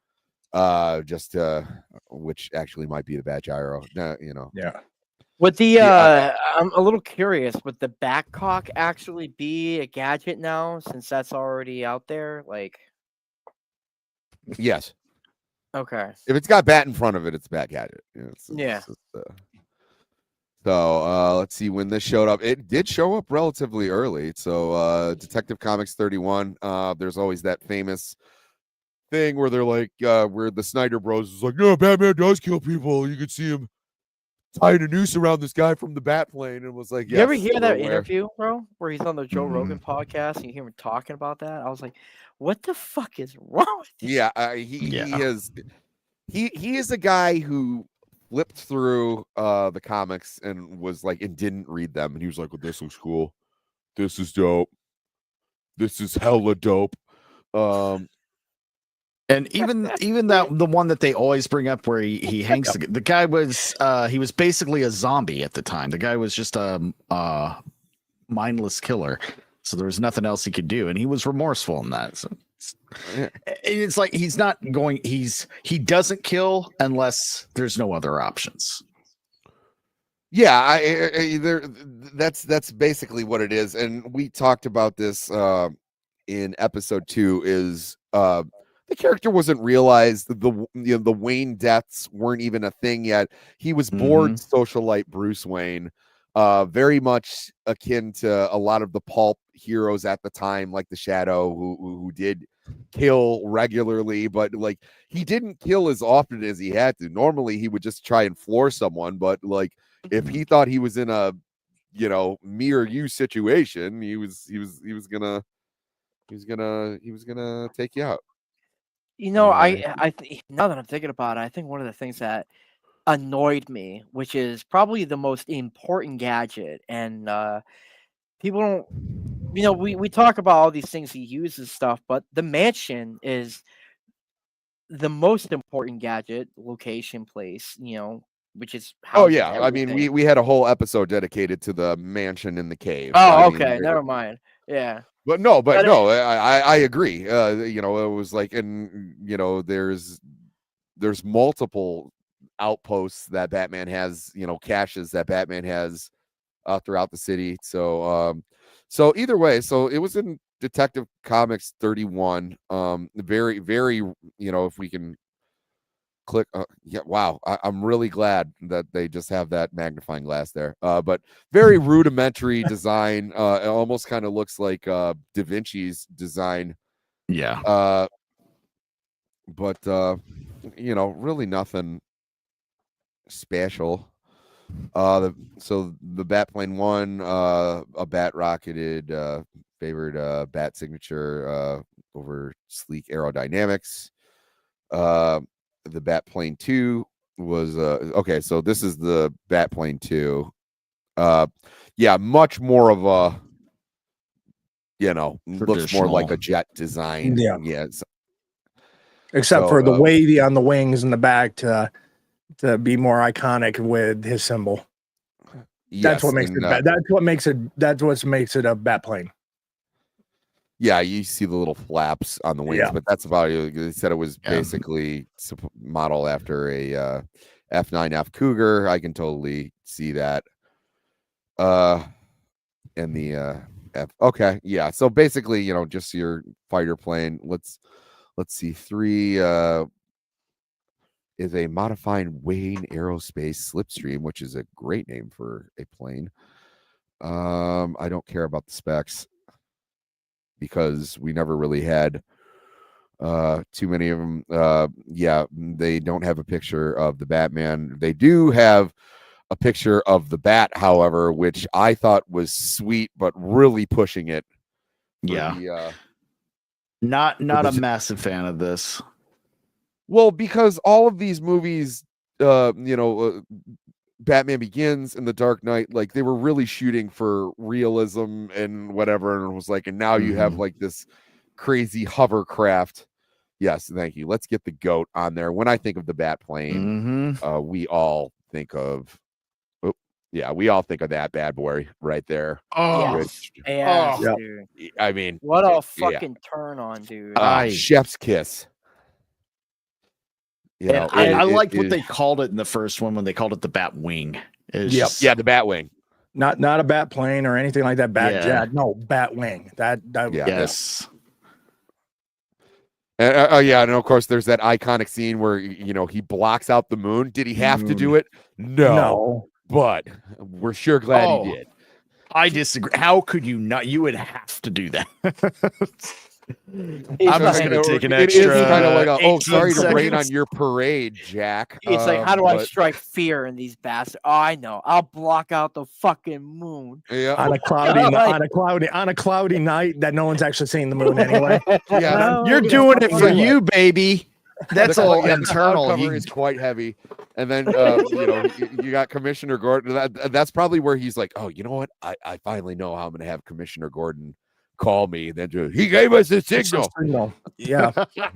which actually might be the Bat Gyro.
Yeah.
Would I'm a little curious, would the Batcock actually be a gadget now, since that's already out there? Like,
yes.
Okay.
If it's got bat in front of it, it's a Bat Gadget. So let's see when this showed up. It did show up relatively early. So Detective Comics 31. There's always that famous thing where they're like, where the Snyder Bros is like, no, Batman does kill people. You can see him tying a noose around this guy from the Bat Plane, and was like,
you ever hear that interview, bro, where he's on the Joe Rogan podcast and you hear him talking about that? I was like, what the fuck is wrong with you?
Yeah, he is a guy who flipped through the comics and was like, and didn't read them, and he was like, well, this looks cool, this is dope, this is hella dope.
And even that, the one that they always bring up where he hangs, the guy was he was basically a zombie at the time. The guy was just a mindless killer, so there was nothing else he could do, and he was remorseful in that. So it's like he doesn't kill unless there's no other options.
Yeah, that's basically what it is, and we talked about this in episode 2. Is the character wasn't realized, the Wayne deaths weren't even a thing yet. He was born socialite Bruce Wayne, very much akin to a lot of the pulp heroes at the time, like the Shadow, who did kill regularly, but like he didn't kill as often as he had to. Normally he would just try and floor someone, but like if he thought he was in a me or you situation, he was gonna take you out.
I now that I'm thinking about it, I think one of the things that annoyed me, which is probably the most important gadget, and people don't, we talk about all these things he uses stuff, but the mansion is the most important gadget, location, place, which is
how. Oh yeah, everything. I mean, we had a whole episode dedicated to the mansion in the cave.
Oh, okay, never mind. Yeah.
But I agree. It was like, and there's multiple outposts that Batman has, caches that Batman has throughout the city. So either way, so it was in Detective Comics 31. Very, very, if we can click. Yeah, wow. I'm really glad that they just have that magnifying glass there. But very rudimentary design. It almost kind of looks like Da Vinci's design.
Yeah.
But really nothing special. So the Batplane 1, a bat rocketed, favored bat signature over sleek aerodynamics. The Batplane 2 was okay, so this is the Batplane 2. Yeah, much more of a looks more like a jet design.
Yeah.
Yes.
Except for the wavy on the wings in the back to be more iconic with his symbol. That's what makes it bad. That's what makes it a bat plane.
Yeah, you see the little flaps on the wings, but that's about it. They said it was basically modeled after a F9F Cougar. I can totally see that. And the F. Okay, yeah. So basically, just your fighter plane. Let's see. 3 is a modified Wayne Aerospace Slipstream, which is a great name for a plane. I don't care about the specs because we never really had too many of them. Yeah, they don't have a picture of the Batman. They do have a picture of the Bat, however, which I thought was sweet, but really pushing it.
Yeah. Not a massive fan of this.
Well, because all of these movies, Batman Begins and The Dark Knight, like they were really shooting for realism and whatever, and it was like, and now you have like this crazy hovercraft. Yes, thank you. Let's get the goat on there. When I think of the Batplane, we all think of, we all think of that bad boy right there.
Oh, dude.
I mean,
what a fucking turn on, dude.
Chef's kiss.
I liked what they called it in the first one when they called it the Bat Wing.
Yeah, the Bat Wing.
Not a bat plane or anything like that. Bat jet. No, Bat Wing.
Yes.
And of course, there's that iconic scene where he blocks out the moon. Did he have to do it? No. But we're sure glad he did.
I disagree. How could you not? You would have to do that.
I'm just going to take an extra. It is kind of like, sorry to rain on your parade, Jack.
It's like, how do I strike fear in these bastards? Oh, I know. I'll block out the fucking moon.
Yeah.
On a cloudy night that no one's actually seeing the moon anyway.
Yeah,
you're doing it for you, baby. That's all internal.
The cover is quite heavy, and then you got Commissioner Gordon. That's probably where he's like, oh, you know what? I finally know how I'm going to have Commissioner Gordon call me. Then he gave us a signal.
Yeah.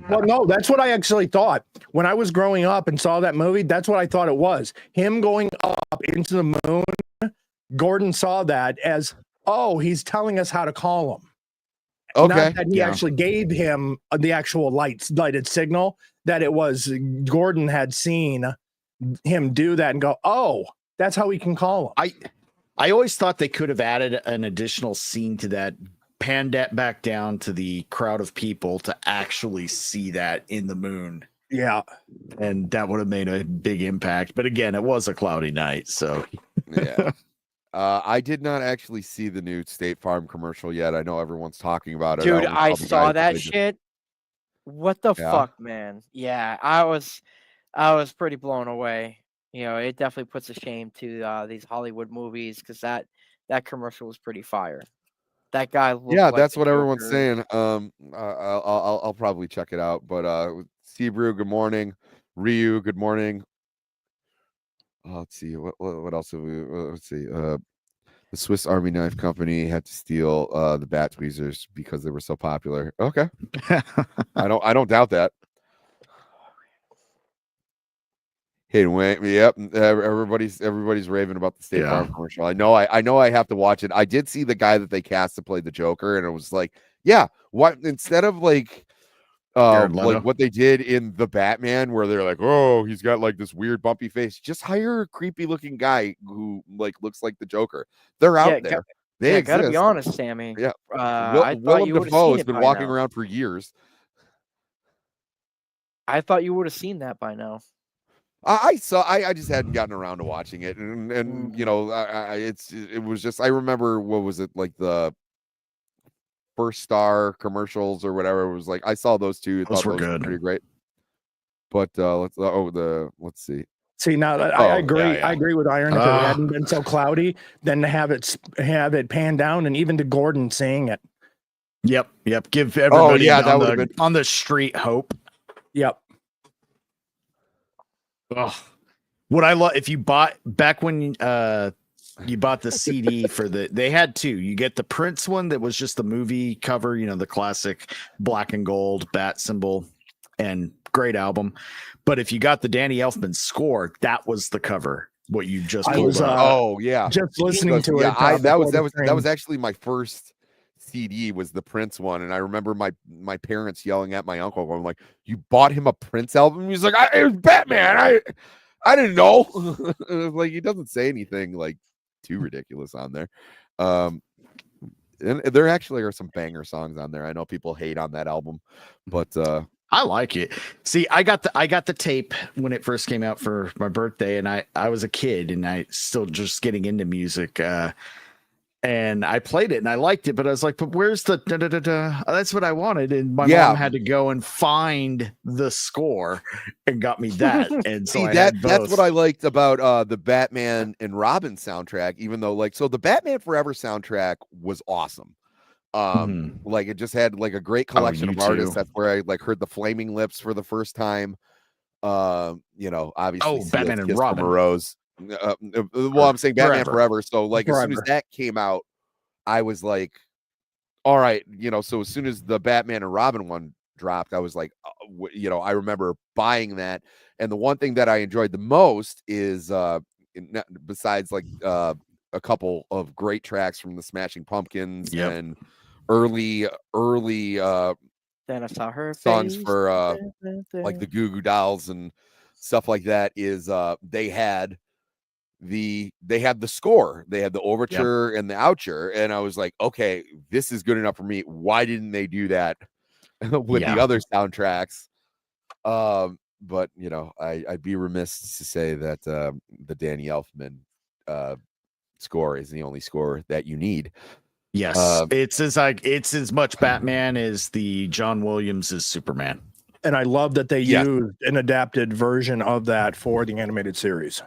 Well, no, that's what I actually thought when I was growing up and saw that movie. That's what I thought it was. Him going up into the moon. Gordon saw that as, he's telling us how to call him.
Okay.
Not that he actually gave him the actual lighted signal, that it was Gordon had seen him do that and go, that's how we can call him.
I always thought they could have added an additional scene to that, panned that back down to the crowd of people to actually see that in the moon.
Yeah.
And that would have made a big impact. But again, it was a cloudy night. So,
yeah. I did not actually see the new State Farm commercial yet. I know everyone's talking about it.
Dude, I saw that shit. What the fuck, man? Yeah, I was pretty blown away. It definitely puts a shame to these Hollywood movies because that commercial was pretty fire. That guy looked like
that's
the
what everyone's
Joker.
saying. I'll probably check it out. But Sebrew, good morning. Ryu, good morning. Let's see what else have we. Let's see. The Swiss Army Knife Company had to steal the bat tweezers because they were so popular. Okay, I don't doubt that. Hey, wait, yep. Everybody's raving about the State Farm commercial. I know I have to watch it. I did see the guy that they cast to play the Joker, and it was like, what instead of like what they did in the Batman, where they're like, he's got like this weird bumpy face. Just hire a creepy looking guy who like looks like the Joker. They're out there. They
Yeah,
exist.
gotta be honest, Sammy.
Yeah.
I thought
Willem
you would have
Dafoe
seen
has
it
been
by
walking
now.
around for years.
I thought you would have seen that by now.
I saw. I just hadn't gotten around to watching it, and you know, it was just. I remember what was it like the First Star commercials or whatever. It was like I saw those two.
Those
Thought
were
those were
good.
pretty great. But let's see.
See, now that
Oh,
I agree,
yeah.
I agree with Iron. If it hadn't been so cloudy, then have it pan down, and even to Gordon saying it.
Yep. Give everybody
that would have been
on the street hope.
Yep.
Ugh. What I love, if you bought back when you bought the CD for they had two. You get the Prince one that was just the movie cover, you know, the classic black and gold bat symbol, and great album. But if you got the Danny Elfman score, that was the cover. What you just
I was just listening to it.
That was actually my first CD was the Prince one, and I remember my parents yelling at my uncle. I'm like, "You bought him a Prince album?" He's like, "It was Batman. I didn't know." Like he doesn't say anything like too ridiculous on there. And there actually are some banger songs on there. I know people hate on that album, but
I like it. See, I got the tape when it first came out for my birthday, and I was a kid and I still just getting into music. And I played it and I liked it, but I was like, but where's the da, da, da, da? That's what I wanted. And my mom had to go and find the score and got me that. And so
that's what I liked about the Batman and Robin soundtrack, even though the Batman Forever soundtrack was awesome. Like it just had like a great collection of artists. That's where I like heard the Flaming Lips for the first time. You know, obviously
Batman and Robin.
Marois. Well, I'm saying Batman Forever. So like as soon as that came out, I was like, all right, you know, so as soon as the Batman and Robin one dropped, I was like, you know, I remember buying that. And the one thing that I enjoyed the most is besides like a couple of great tracks from the Smashing Pumpkins and early
Then I saw her
songs
face.
for like the Goo Goo Dolls and stuff like that is they had the score, they had the overture and the outure, and I was like, okay, this is good enough for me. Why didn't they do that with the other soundtracks? But you know, I'd be remiss to say that the Danny Elfman score is the only score that you need.
Yes, it's as much Batman as the John Williams is Superman.
And I love that they used an adapted version of that for the animated series.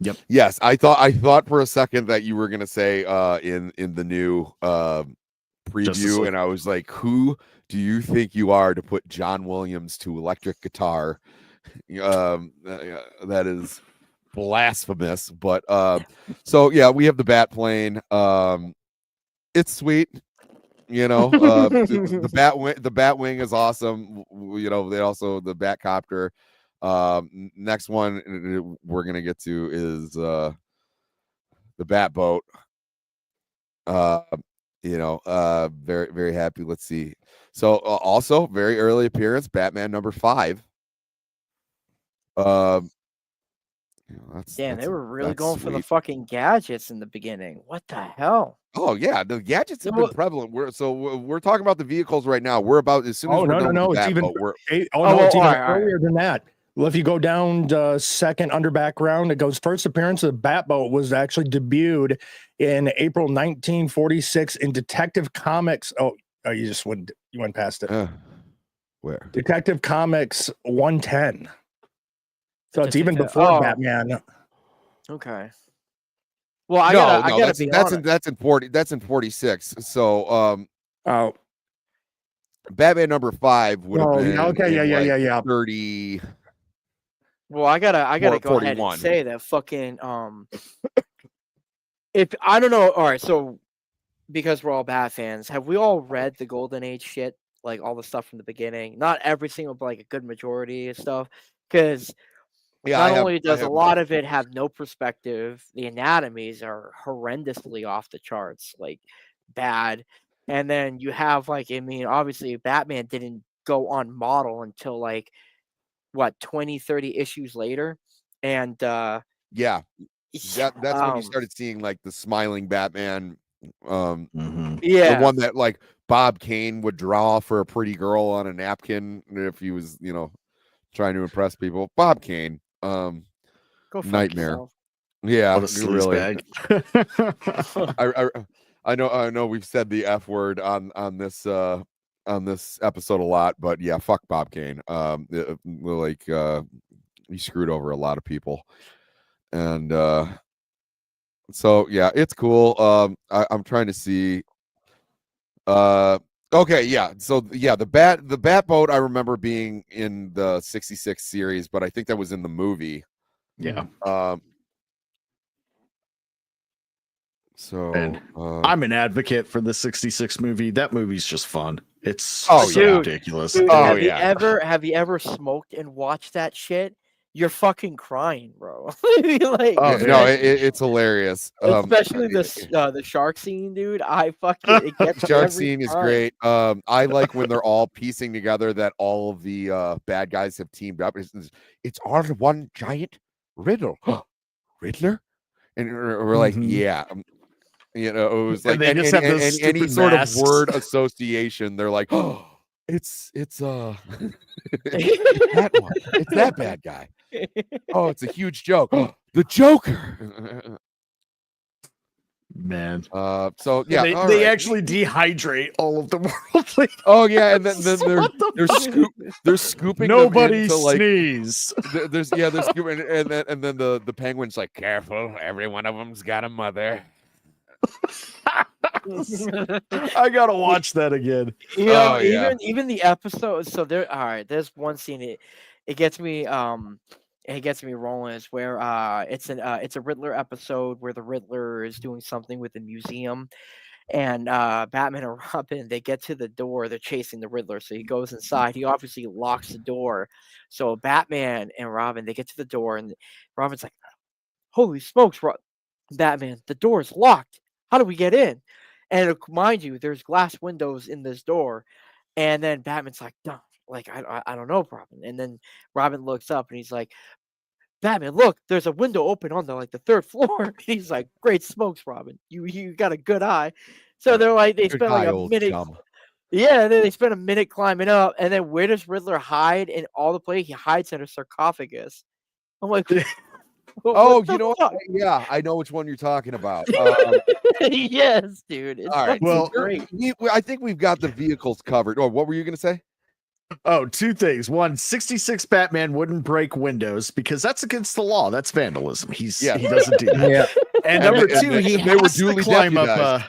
Yep.
Yes, I thought for a second that you were gonna say in the new preview, and I was like, who do you think you are to put John Williams to electric guitar? That is blasphemous. But so yeah, we have the Batplane. It's sweet. You know, the Batwing is awesome. You know, they also the Batcopter. Next one we're gonna get to is the Batboat. You know, very very happy. Let's see. So also very early appearance, Batman number 5.
Damn, they were really going for the fucking gadgets in the beginning. What the hell?
Oh yeah, the gadgets have been prevalent. We're talking about the vehicles right now. We're about as soon as
it's even earlier than that. Well, if you go down the second under background, it goes first appearance of the Batboat was actually debuted in April 1946 in Detective Comics. Oh, you went past it.
Where?
Detective Comics 110. So it's even before Batman.
Okay. Well, I gotta be honest.
That's in 46. So Batman number 5 would have been 30.
Well, I gotta go 41. Ahead and say that fucking if I don't know, all right, so because we're all Bat fans, have we all read the Golden Age shit? Like all the stuff from the beginning? Not every single, but like a good majority of stuff. Because not only does a lot of it have no perspective, the anatomies are horrendously off the charts, like bad. And then you have like, I mean, obviously Batman didn't go on model until like what 20, 30 issues later. And
that's when you started seeing like the smiling Batman
Mhm.
The one that like Bob Kane would draw for a pretty girl on a napkin if he was, trying to impress people. Bob Kane,
Go fuck
nightmare.
yourself.
Yeah,
What a
really.
bag.
I know we've said the F word on this episode a lot, but yeah, fuck Bob Kane. He screwed over a lot of people, and so yeah, it's cool. I'm trying to see. Okay, yeah. So yeah, the bat boat I remember being in the 66 series, but I think that was in the movie.
Yeah.
So
And I'm an advocate for the 66 movie. That movie's just fun. It's so ridiculous.
Dude,
Oh,
have you ever smoked and watched that shit? You're fucking crying, bro. Like,
no, it's hilarious.
Especially the shark scene, dude. I fucking it gets
shark scene is great. I like when they're all piecing together that all of the bad guys have teamed up. It's all one giant riddle. Riddler? And we're like, yeah. It was like
they just have those
any
stupid
sort
masks.
of word association. They're like, oh, it's it's that one. It's that bad guy. Oh, it's a huge joke. The Joker.
Man.
So yeah,
they actually dehydrate all of the world.
Oh yeah, and then they're scooping.
Nobody
them into,
sneeze.
They're scooping, and then the penguin's like, careful, every one of them's got a mother.
I gotta watch that again.
Even the episode. So there, all right. There's one scene. It gets me. It gets me rolling. Is where it's a Riddler episode where the Riddler is doing something with the museum, and Batman and Robin, they get to the door. They're chasing the Riddler, so he goes inside. He obviously locks the door. So Batman and Robin, they get to the door, and Robin's like, "Holy smokes, Batman! The door is locked. How do we get in?" And mind you, there's glass windows in this door. And then Batman's like, "Duh, like I don't know, Robin." And then Robin looks up and he's like, "Batman, look, there's a window open on the third floor." And he's like, "Great smokes, Robin. You got a good eye." So they spend like a minute. Yeah, and then they spend a minute climbing up, and then where does Riddler hide in all the place? He hides in a sarcophagus. I'm like,
oh, you know what? Yeah, I know which one you're talking about.
Yes, dude. It's
all right.
Well, great.
I think we've got the vehicles covered. Or what were you going to say?
Oh, two things. One, 66 Batman wouldn't break windows because that's against the law. That's vandalism. He doesn't do that.
Yeah.
And number two, he has to climb up.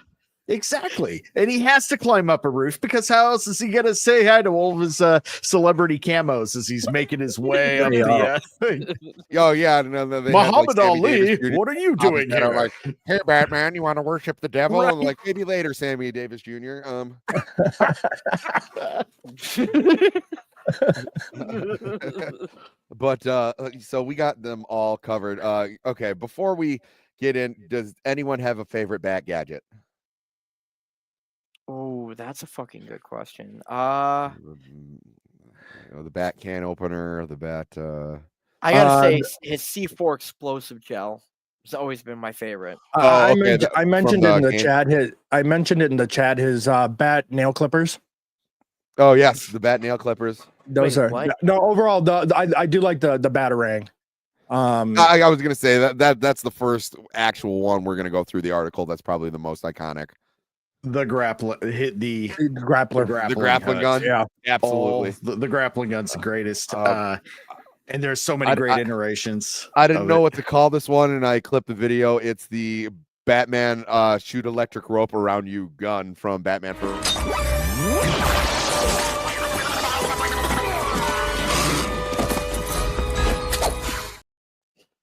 Exactly. And he has to climb up a roof because how else is he going to say hi to all of his celebrity camos as he's making his way up the...
Oh, yeah. No,
Muhammad Ali, what are you doing here?
Like, hey, Batman, you want to worship the devil? Right. And like, maybe later, Sammy Davis Jr. But so we got them all covered. Okay, before we get in, does anyone have a favorite Bat gadget?
Oh, that's a fucking good question.
The Bat can opener, the Bat.
I gotta say, his C4 explosive gel has always been my favorite.
I mentioned it in the chat. I mentioned it in the chat. His Bat nail clippers.
Oh yes, the Bat nail clippers.
Those overall. I do like the Batarang.
I was gonna say that's the first actual one we're gonna go through the article. That's probably the most iconic.
The grappler hit the
grappling
gun.
Yeah,
absolutely.
The grappling gun's the greatest. And there's so many great iterations.
I didn't know what to call this one, and I clipped the video. It's the Batman shoot electric rope around you gun from Batman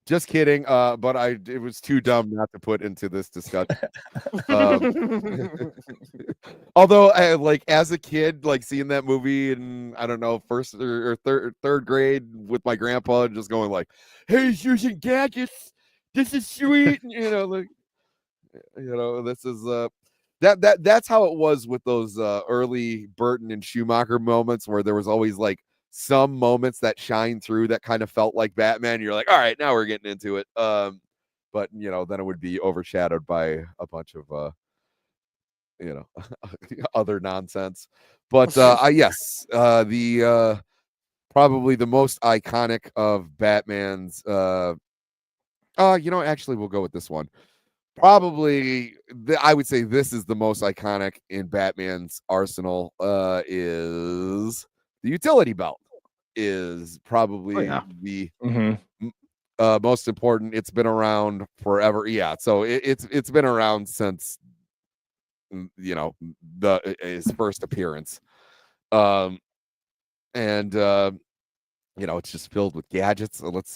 Just kidding, but it was too dumb not to put into this discussion. Although, like as a kid, like seeing that movie in I don't know first or third grade with my grandpa, just going like, "Hey, he's using gadgets. This is sweet." This is that's how it was with those early Burton and Schumacher moments where there was always like some moments that shine through that kind of felt like Batman. You're like, all right, now we're getting into it. But then it would be overshadowed by a bunch of other nonsense. But yes, the probably the most iconic of Batman's. Actually, we'll go with this one. Probably, I would say this is the most iconic in Batman's arsenal. Is the utility belt is probably the most important. It's been around forever. Yeah, so it's been around since his first appearance. And it's just filled with gadgets. So let's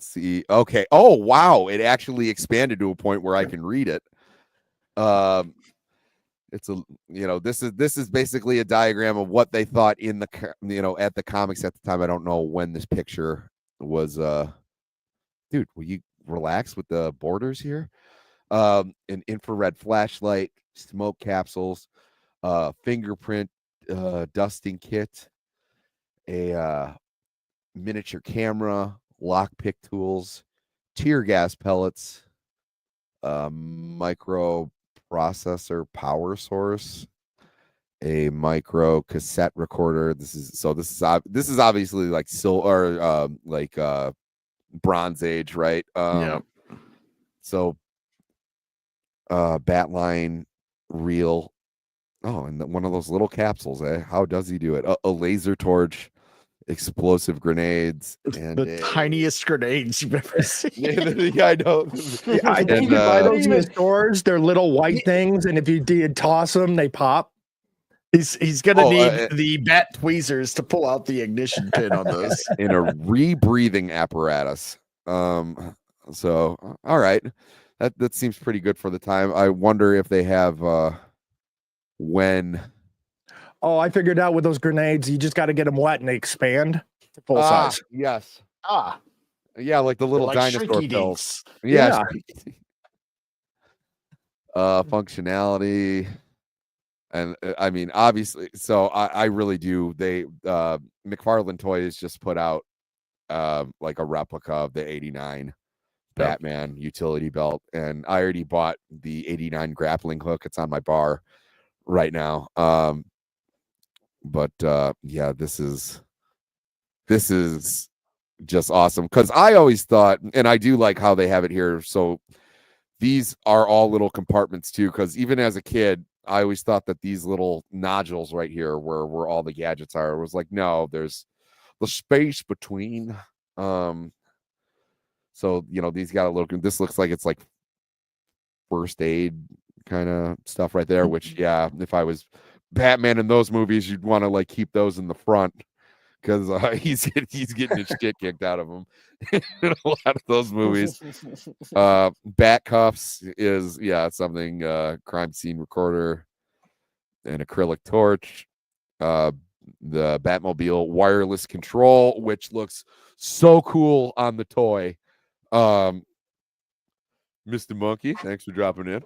see. Okay. Oh wow, it actually expanded to a point where I can read it. It's this is basically a diagram of what they thought in the at the comics at the time. I don't know when this picture was. Dude, will you relax with the borders here? An infrared flashlight, smoke capsules, fingerprint dusting kit, a miniature camera, lockpick tools, tear gas pellets, microprocessor power source, a micro cassette recorder. This is obviously like Bronze Age, right? So Batline reel. Oh, and one of those little capsules, eh? How does he do it? A laser torch, explosive grenades, and
the tiniest grenades you've ever seen.
Yeah, I know.
Yeah, I think you buy those in the stores. They're little white things, and if you toss them, they pop.
He's gonna need the bat tweezers to pull out the ignition pin on those.
In a rebreathing apparatus. So all right. That seems pretty good for the time. I wonder if they have when.
Oh, I figured out with those grenades, you just got to get them wet and they expand to full size.
Yes. Yeah, like the little dinosaur pills.
Yeah.
Functionality. And I mean, obviously, so I really do. They McFarlane Toys just put out like a replica of the 89 Batman utility belt, and I already bought the 89 grappling hook. It's on my bar right now. But yeah, this is just awesome, because I always thought, and I do like how they have it here. So these are all little compartments too, because even as a kid, I always thought that these little nodules right here where all the gadgets are, was like, no, there's the space between. So these got a little. This looks like it's like first aid kind of stuff right there. Which, yeah, if I was Batman in those movies, you'd want to like keep those in the front, because he's getting his shit kicked out of him in a lot of those movies. Bat cuffs is something. Crime scene recorder, an acrylic torch. The Batmobile wireless control, which looks so cool on the toy. Mr. Monkey, thanks for dropping in.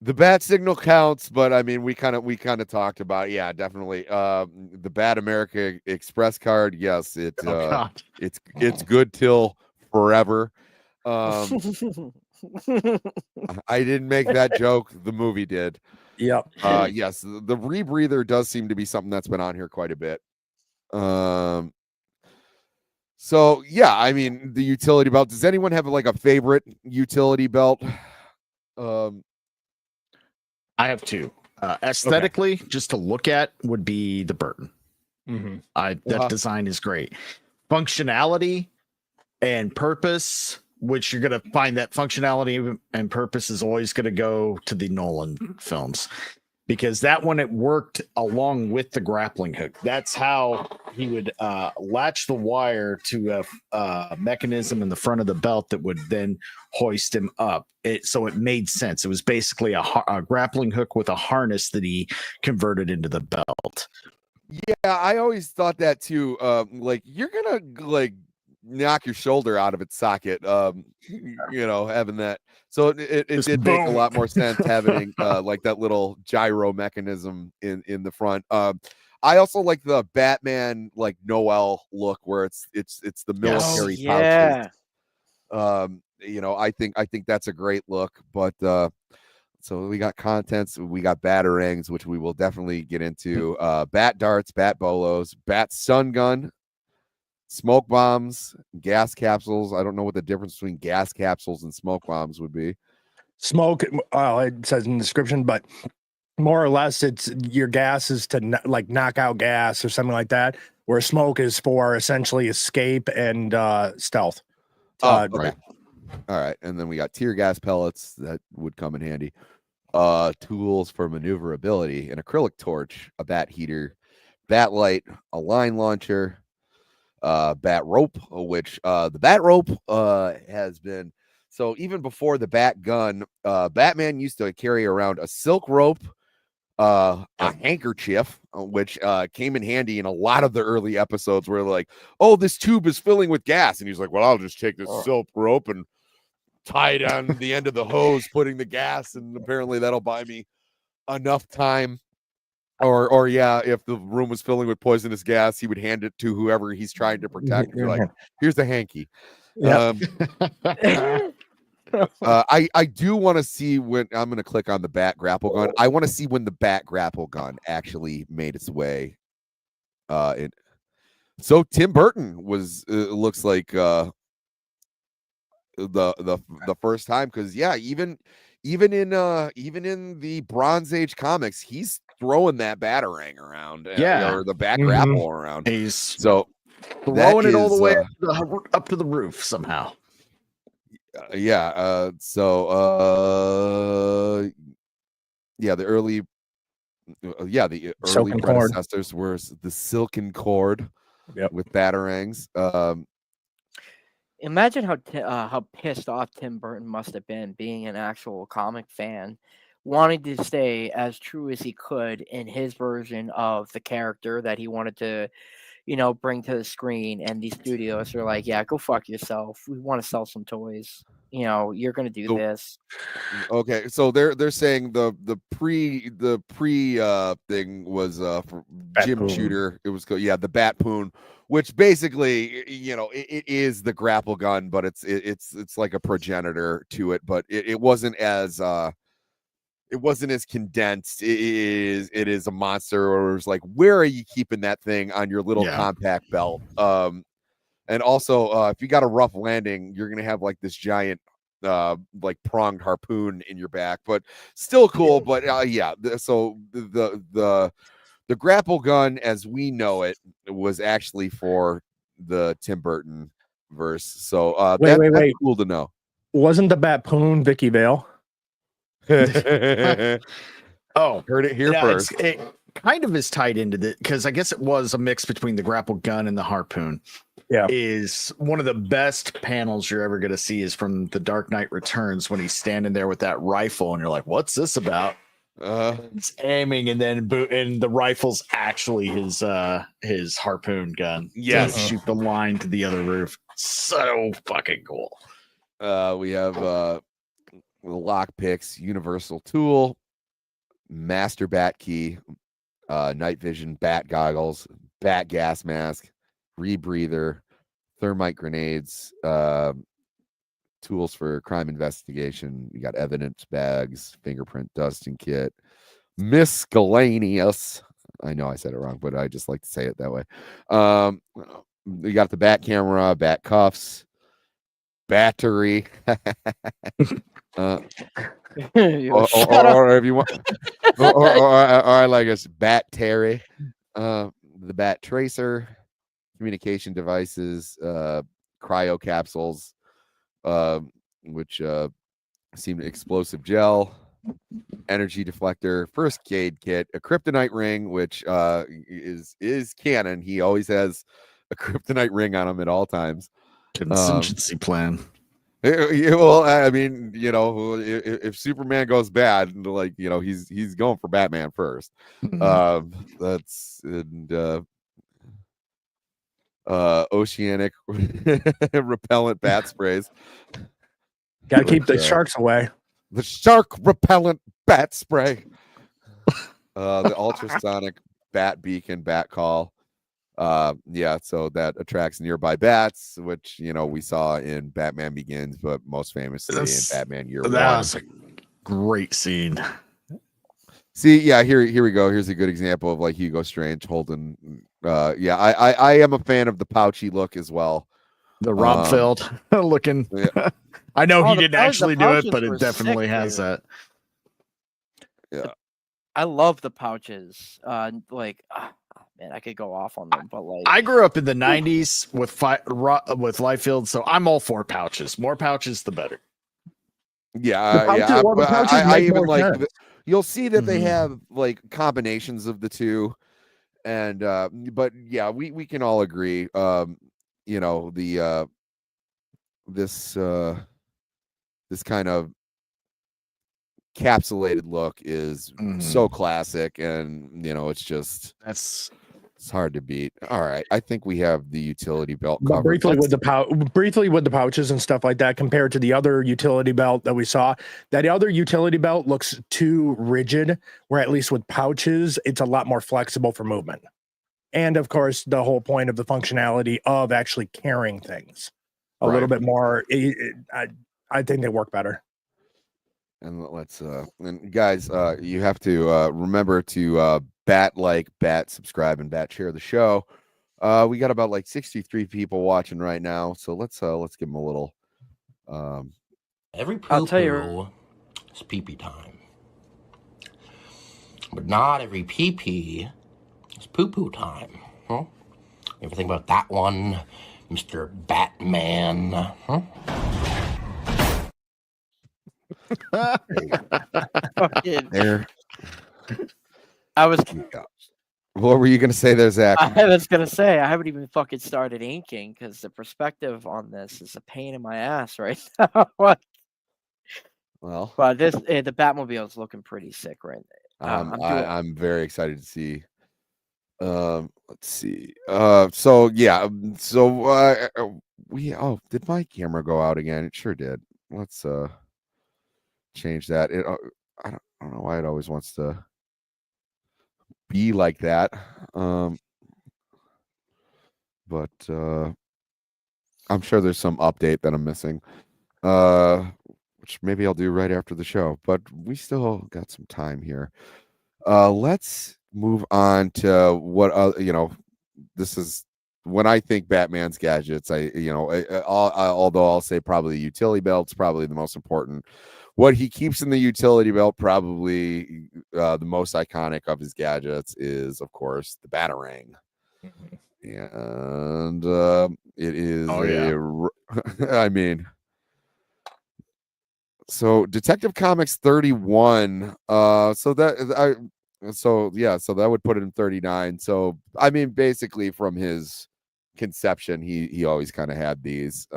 The bat signal counts, but I mean, we kind of talked about, definitely. The Bat America Express card, yes, it's good till forever. I didn't make that joke. The movie did.
Yep.
Yes, the rebreather does seem to be something that's been on here quite a bit. So yeah, I mean, the utility belt. Does anyone have like a favorite utility belt?
I have two. Aesthetically, just to look at, would be the Burton. That design is great. Functionality and purpose, which you're going to find that functionality and purpose is always going to go to the Nolan films, because that one, it worked along with the grappling hook. That's how he would latch the wire to a mechanism in the front of the belt that would then hoist him up. So it made sense. It was basically a grappling hook with a harness that he converted into the belt.
Yeah, I always thought that too. Like, you're gonna like knock your shoulder out of its socket, having that. So it did make a lot more sense having like that little gyro mechanism in the front. I also like the Batman like Noel look, where it's the military pouches. I think that's a great look. But so we got contents, we got batarangs, which we will definitely get into. Bat darts, bat bolos, bat sun gun, smoke bombs, gas capsules. I don't know what the difference between gas capsules and smoke bombs would be.
Smoke, it says in the description, but more or less, it's your gas is to knock out gas or something like that, where smoke is for essentially escape and stealth.
Okay.
Right.
All right. And then we got tear gas pellets that would come in handy. Tools for maneuverability, an acrylic torch, a bat heater, bat light, a line launcher, bat rope, which the bat rope has been, so even before the bat gun, Batman used to carry around a silk rope, a handkerchief, which came in handy in a lot of the early episodes where like, oh, this tube is filling with gas, and he's like, well, I'll just take this silk rope and tie it on the end of the hose, putting the gas, and apparently that'll buy me enough time. Or yeah, if the room was filling with poisonous gas, he would hand it to whoever he's trying to protect. You're like, here's the hanky.
Yep.
I do want to see when I'm going to click on the bat grapple gun. I want to see when the bat grapple gun actually made its way. So Tim Burton was looks like the first time, because yeah, even in the Bronze Age comics, he's throwing that batarang around, or the bat grapple around.
He's
so
throwing it all the way up to the roof somehow.
Yeah. The early
Silken
predecessors were the silken cord with batarangs.
Imagine how pissed off Tim Burton must have been, being an actual comic fan, wanting to stay as true as he could in his version of the character that he wanted to, bring to the screen. And these studios are like, yeah, go fuck yourself. We want to sell some toys. You're gonna do this.
Okay, so they're saying the pre thing was for Jim Shooter. It was the Bat Poon, which basically it is the grapple gun, but it's like a progenitor to it, but it wasn't as condensed. It is a monster, or it's like, where are you keeping that thing on your little compact belt? And also, if you got a rough landing, you're gonna have like this giant, like pronged harpoon in your back. But still cool. But so the grapple gun, as we know it, was actually for the Tim Burton verse. So that's cool to know.
Wasn't the Batpoon Vicky Vale?
Oh,
heard it here first.
It kind of is tied into the, because I guess it was a mix between the grapple gun and the harpoon.
Yeah,
is one of the best panels you're ever going to see is from The Dark Knight Returns, when he's standing there with that rifle, and you're like, "What's this about?" It's aiming, and then and the rifle's actually his harpoon gun.
Yes,
to shoot the line to the other roof. So fucking cool.
We have the lock picks, universal tool, master bat key, night vision, bat goggles, bat gas mask, rebreather, thermite grenades, tools for crime investigation. You got evidence bags, fingerprint dusting kit, miscellaneous. I know I said it wrong, but I just like to say it that way. You got the bat camera, bat cuffs, battery. Or if you want, or I like us, bat Terry, the bat tracer, communication devices, cryo capsules, which seem explosive gel, energy deflector, first aid kit, a kryptonite ring, which is canon. He always has a kryptonite ring on him at all times.
Contingency plan.
Well, I mean, if Superman goes bad, like, he's going for Batman first. That's oceanic repellent bat sprays.
Gotta keep the sharks away.
The shark repellent bat spray. The ultrasonic bat beacon, bat call, Yeah, so that attracts nearby bats, which we saw in Batman Begins, but most famously in Batman Year One.
That's a great scene.
See, yeah, here we go. Here's a good example of like Hugo Strange holding. Yeah, I am a fan of the pouchy look as well.
The Rob Feld looking.
Yeah.
I know he
the
didn't
pouch- the
actually do it,
pouches
but
were
it definitely
sick,
has
dude.
that.
Yeah.
I love the pouches. Man, I could go off on them, but like
I grew up in the '90s with Liefeld, so I'm all for pouches. More pouches, the better.
Yeah,
The pouches
I
make
even
more
like.
sense.
You'll see that they
Mhm.
have like combinations of the two, and but yeah, we can all agree. The this kind of capsulated look is so classic, and it's hard to beat. All right, I think we have the utility belt
But
covered.
briefly with the pouches and stuff like that, compared to the other utility belt that we saw, that other utility belt looks too rigid, where at least with pouches, it's a lot more flexible for movement. And of course, the whole point of the functionality of actually carrying things a little bit more. I think they work better.
And let's and guys, you have to remember to bat, subscribe, and bat share the show. We got about like 63 people watching right now, so let's give them a little.
Every
I'll tell you-
poo-poo is pee-pee time, but not every pee-pee is poo-poo time. Huh? You ever think about that one, Mr. Batman? Huh?
There.
I was
What were you gonna say there, Zach?
I was gonna say I haven't even fucking started inking because the perspective on this is a pain in my ass right now.
Well,
But the Batmobile is looking pretty sick right now.
I'm very excited to see. Let's see. So yeah. So did my camera go out again? It sure did. Let's change that. I don't know why it always wants to be like that. But I'm sure there's some update that I'm missing. Which maybe I'll do right after the show, but we still got some time here. Let's move on to what this is when I think Batman's gadgets. Although I'll say probably the utility belt's probably the most important. What he keeps in the utility belt, probably the most iconic of his gadgets, is of course the Batarang. And it is I mean, so Detective Comics 31 so that would put it in 39. So I mean, basically from his conception, he always kind of had these.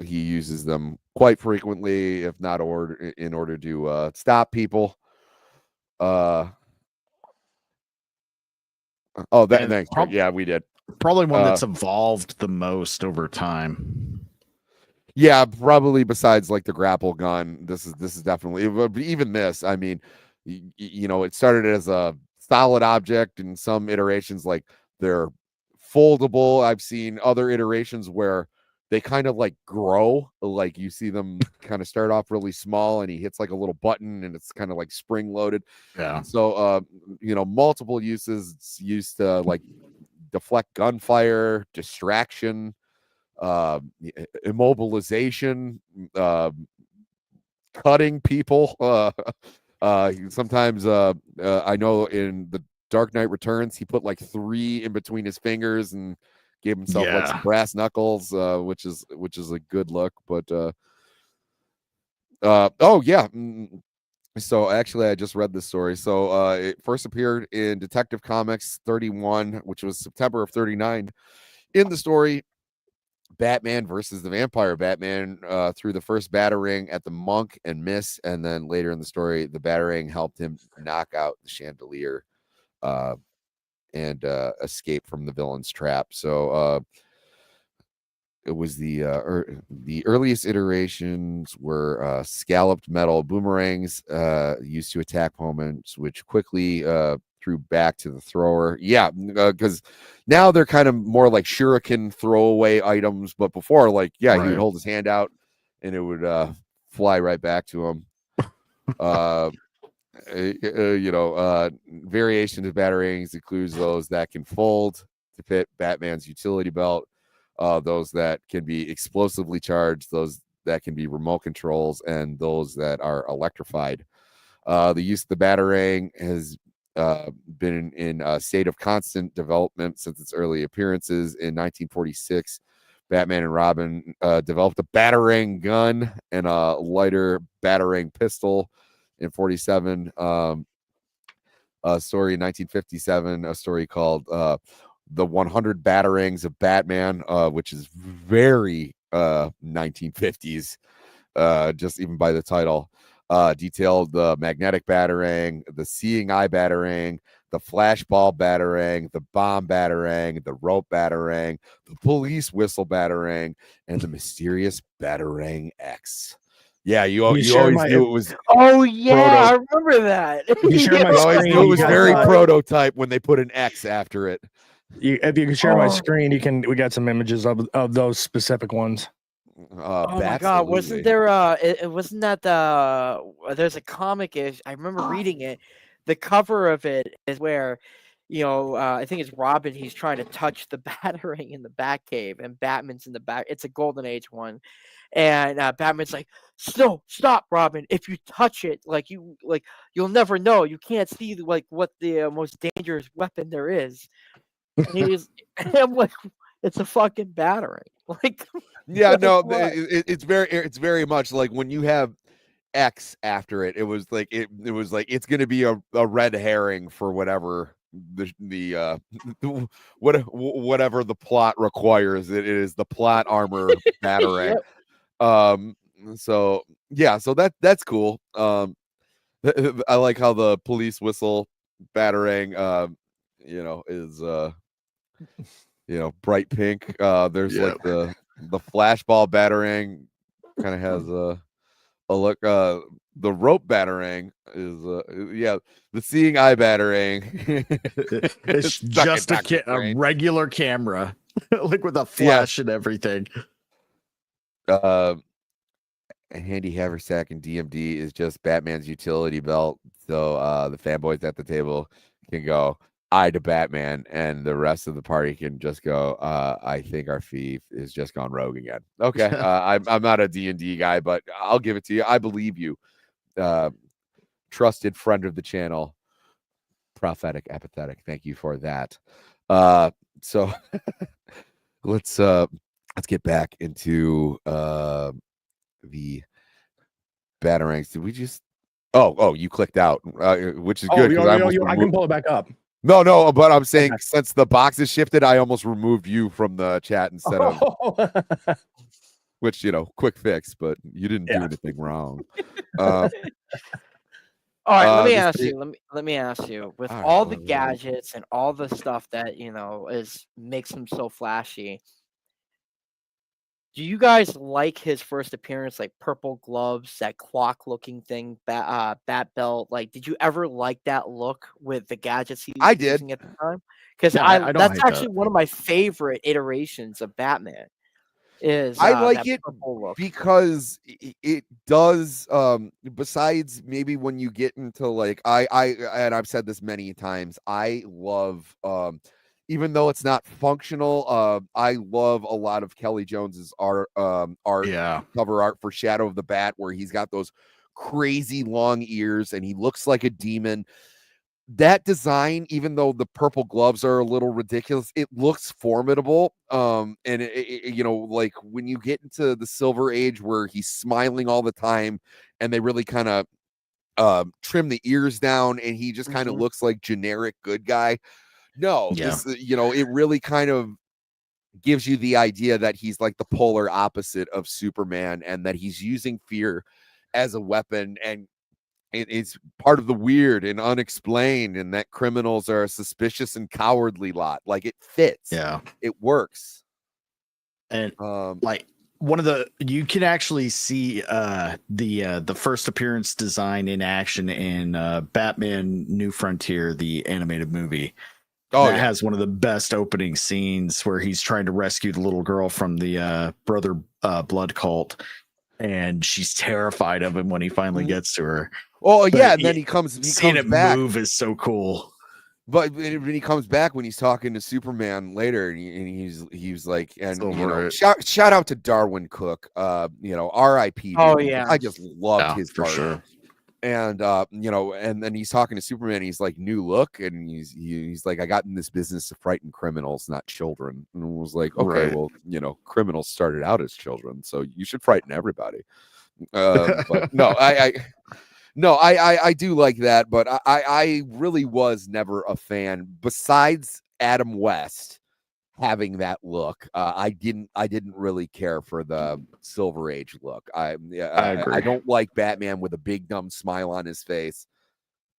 He uses them quite frequently, if not in order to stop people. Thanks. Yeah, we did.
Probably one that's evolved the most over time.
Yeah, probably besides like the grapple gun. This is definitely, even this. I mean, it started as a solid object in some iterations, like they're foldable. I've seen other iterations where they kind of like grow, like you see them kind of start off really small and he hits like a little button and it's kind of like spring loaded.
Yeah.
So multiple uses. It's used to like deflect gunfire, distraction, immobilization, cutting people. Sometimes I know in the Dark Knight Returns he put like 3 in between his fingers and gave himself like some brass knuckles, which is a good look. But so actually I just read this story. So it first appeared in Detective Comics 31, which was September of 39. In the story, Batman versus the Vampire Batman threw the first Batarang at the monk and miss, and then later in the story the Batarang helped him knock out the chandelier and escape from the villain's trap. So it was the earliest iterations were scalloped metal boomerangs used to attack opponents, which quickly threw back to the thrower. Yeah, because now they're kind of more like shuriken throwaway items, but before, like, yeah, he would
Right.
hold his hand out and it would fly right back to him. Variations of batarangs includes those that can fold to fit Batman's utility belt, those that can be explosively charged, those that can be remote controls, and those that are electrified. The use of the batarang has been in a state of constant development since its early appearances. In 1946, Batman and Robin developed a batarang gun and a lighter batarang pistol. In 47, a story in 1957, a story called The 100 Batarangs of Batman, which is very 1950s, just even by the title. Detailed the magnetic batarang, the seeing eye batarang, the flashball batarang, the bomb batarang, the rope batarang, the police whistle batarang, and the mysterious Batarang X. Yeah, you always knew it was.
Oh yeah, I remember that.
You share my
You always
screen.
knew it was
you got,
very prototype when they put an X after it.
if you can share my screen, we got some images of those specific ones.
Oh my god, wasn't there wasn't that there's a comic I remember reading it. The cover of it is where I think it's Robin, he's trying to touch the batarang in the Batcave and Batman's in the back. It's a Golden Age one. And Batman's like, "No, stop, Robin. If you touch it, you'll never know. You can't see what the most dangerous weapon there is." And I'm like, "It's a fucking batarang." Like,
yeah, no, it's very much like when you have X after it. It was like it's going to be a red herring for whatever the whatever the plot requires. It is the plot armor batarang.
Yep.
So that's cool. I like how the police whistle batarang is bright pink. There's like the flashball batarang kind of has a look. The rope batarang is the seeing eye batarang.
It's just a regular camera, like with a flash and everything.
Handy haversack and DMD is just Batman's utility belt, so the fanboys at the table can go eye to Batman, and the rest of the party can just go, I think our thief is just gone rogue again. Okay, I'm not a D&D guy, but I'll give it to you. I believe you. Trusted friend of the channel, prophetic, apathetic. Thank you for that. So let's get back into the batarangs. Did we just? Oh, you clicked out, which is good.
I can pull it back up.
No, but I'm saying since the box is shifted, I almost removed you from the chat instead of. Which quick fix, but you didn't do anything wrong.
All right, let me ask you. With all the gadgets and all the stuff that makes him so flashy, do you guys like his first appearance, like purple gloves, that clock-looking thing, bat belt? Like, did you ever like that look with the gadgets he was using at the time? Because that's actually one of my favorite iterations of Batman.
I like it because it does. Besides, maybe when you get into like and I've said this many times, I love. Even though it's not functional, I love a lot of Kelly Jones's art, cover art for Shadow of the Bat, where he's got those crazy long ears and he looks like a demon. That design, even though the purple gloves are a little ridiculous, it looks formidable. And like when you get into the Silver Age where he's smiling all the time and they really kind of trim the ears down and he just kind of looks like generic good guy. No, this, it really kind of gives you the idea that he's like the polar opposite of Superman and that he's using fear as a weapon, and it's part of the weird and unexplained, and that criminals are a suspicious and cowardly lot. Like, it fits.
Yeah,
it works.
And like one of the you can actually see the first appearance design in action in Batman New Frontier, the animated movie. That has one of the best opening scenes where he's trying to rescue the little girl from the brother blood cult, and she's terrified of him when he finally gets to her.
Oh
But
yeah, and then he comes back.
Move is so cool.
But when he comes back, when he's talking to Superman later, and he's like, and you know, shout out to Darwin Cook, you know, R.I.P.
Oh yeah,
I just loved his
for
part.
sure.
And you know, and then he's talking to Superman. And he's like, new look, and he's like, I got in this business to frighten criminals, not children. And it was like, okay, well, you know, criminals started out as children, so you should frighten everybody. But no, I do like that, but I really was never a fan. Besides Adam West having that look, I didn't really care for the Silver Age look. I agree. I don't like Batman with a big dumb smile on his face.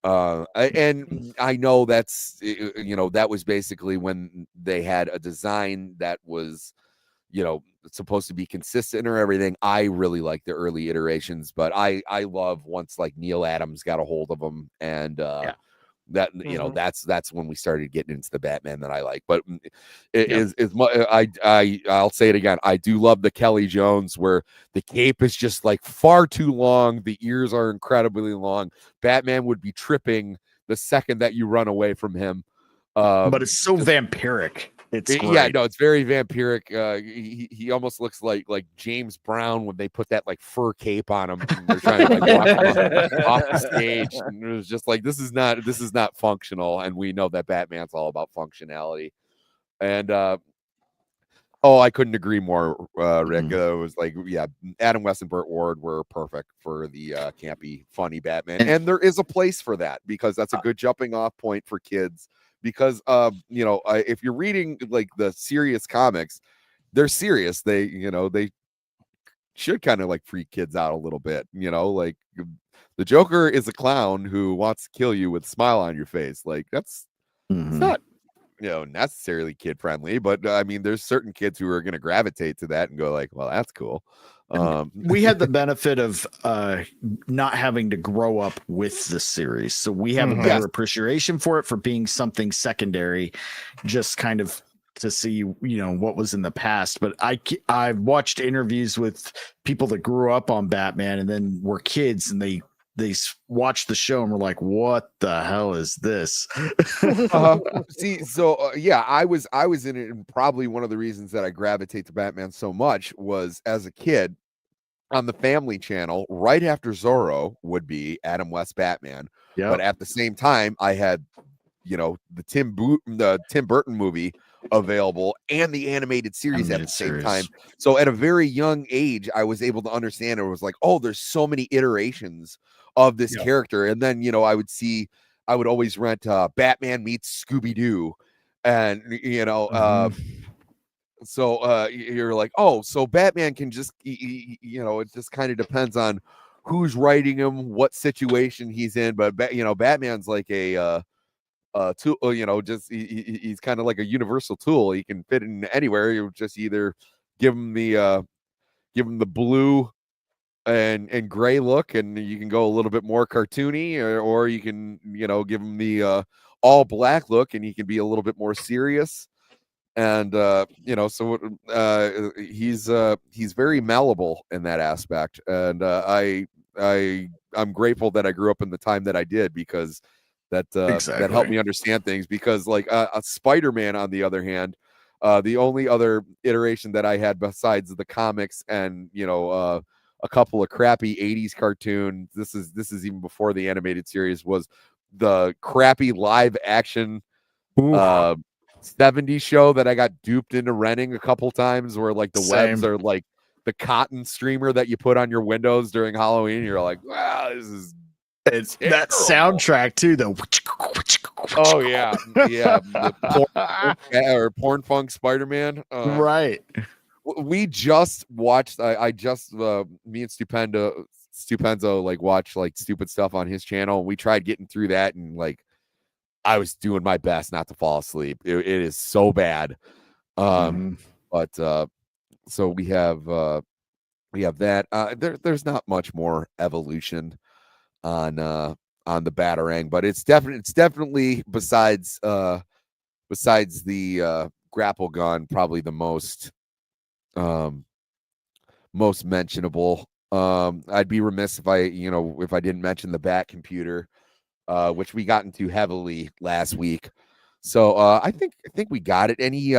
And I know that's, you know, that was basically when they had a design that was, you know, supposed to be consistent or everything. I really like the early iterations, but I love once like Neil Adams got a hold of them, and that, you know, that's when we started getting into the Batman that I like. But I'll say it again, I do love the Kelly Jones where the cape is just like far too long, the ears are incredibly long. Batman would be tripping the second that you run away from him.
But it's so vampiric. It's
it's very vampiric. He almost looks like James Brown when they put that like fur cape on him and they're trying to like walk him off the stage. And it was just like, this is not functional, and we know that Batman's all about functionality. And I couldn't agree more, Rick. It was like, Adam West and Burt Ward were perfect for the campy, funny Batman, and there is a place for that because that's a good jumping off point for kids. Because you know, if you're reading like the serious comics, they're serious. They, you know, they should kind of like freak kids out a little bit. You know, like the Joker is a clown who wants to kill you with a smile on your face. Like that's it's not, you know, necessarily kid friendly, but I mean, there's certain kids who are going to gravitate to that and go like, well, that's cool.
We had the benefit of not having to grow up with the series, so we have a better appreciation for it for being something secondary, just kind of to see, you know, what was in the past. But I've watched interviews with people that grew up on Batman and then were kids, and they watched the show and were like, what the hell is this?
See, so I was in it, and probably one of the reasons that I gravitate to Batman so much was as a kid on the Family Channel, right after Zorro would be Adam West Batman. But at the same time, I had, you know, the Tim Burton movie available and the animated series at the same time. So at a very young age, I was able to understand it. It was like, oh, there's so many iterations of this character. And then, you know, I would always rent Batman meets Scooby-Doo, and you know, so you're like, oh, so Batman can just, you know, it just kind of depends on who's writing him, what situation he's in. But you know, Batman's like a tool, you know, just he's kind of like a universal tool. He can fit in anywhere. You just either give him the blue and gray look, and you can go a little bit more cartoony, or you can, you know, give him the all black look, and he can be a little bit more serious. And you know, so he's very malleable in that aspect, and I'm grateful that I grew up in the time that I did, because that helped me understand things. Because like a Spider-Man, on the other hand, the only other iteration that I had besides the comics and, you know, a couple of crappy 80s cartoons, this is even before the animated series, was the crappy live action 70s show that I got duped into renting a couple times, where like the webs are like the cotton streamer that you put on your windows during Halloween. You're like, wow, this is
that soundtrack too, though.
Oh yeah, or porn funk Spider-Man.
Right.
We just watched. I just me and Stupenzo like watch like stupid stuff on his channel, and we tried getting through that, and like I was doing my best not to fall asleep. It is so bad. But so we have we have that. There's not much more evolution on the Batarang, but it's definitely besides the grapple gun, probably the most most mentionable. I'd be remiss if I didn't mention the Bat computer, which we got into heavily last week. So I think we got it. Any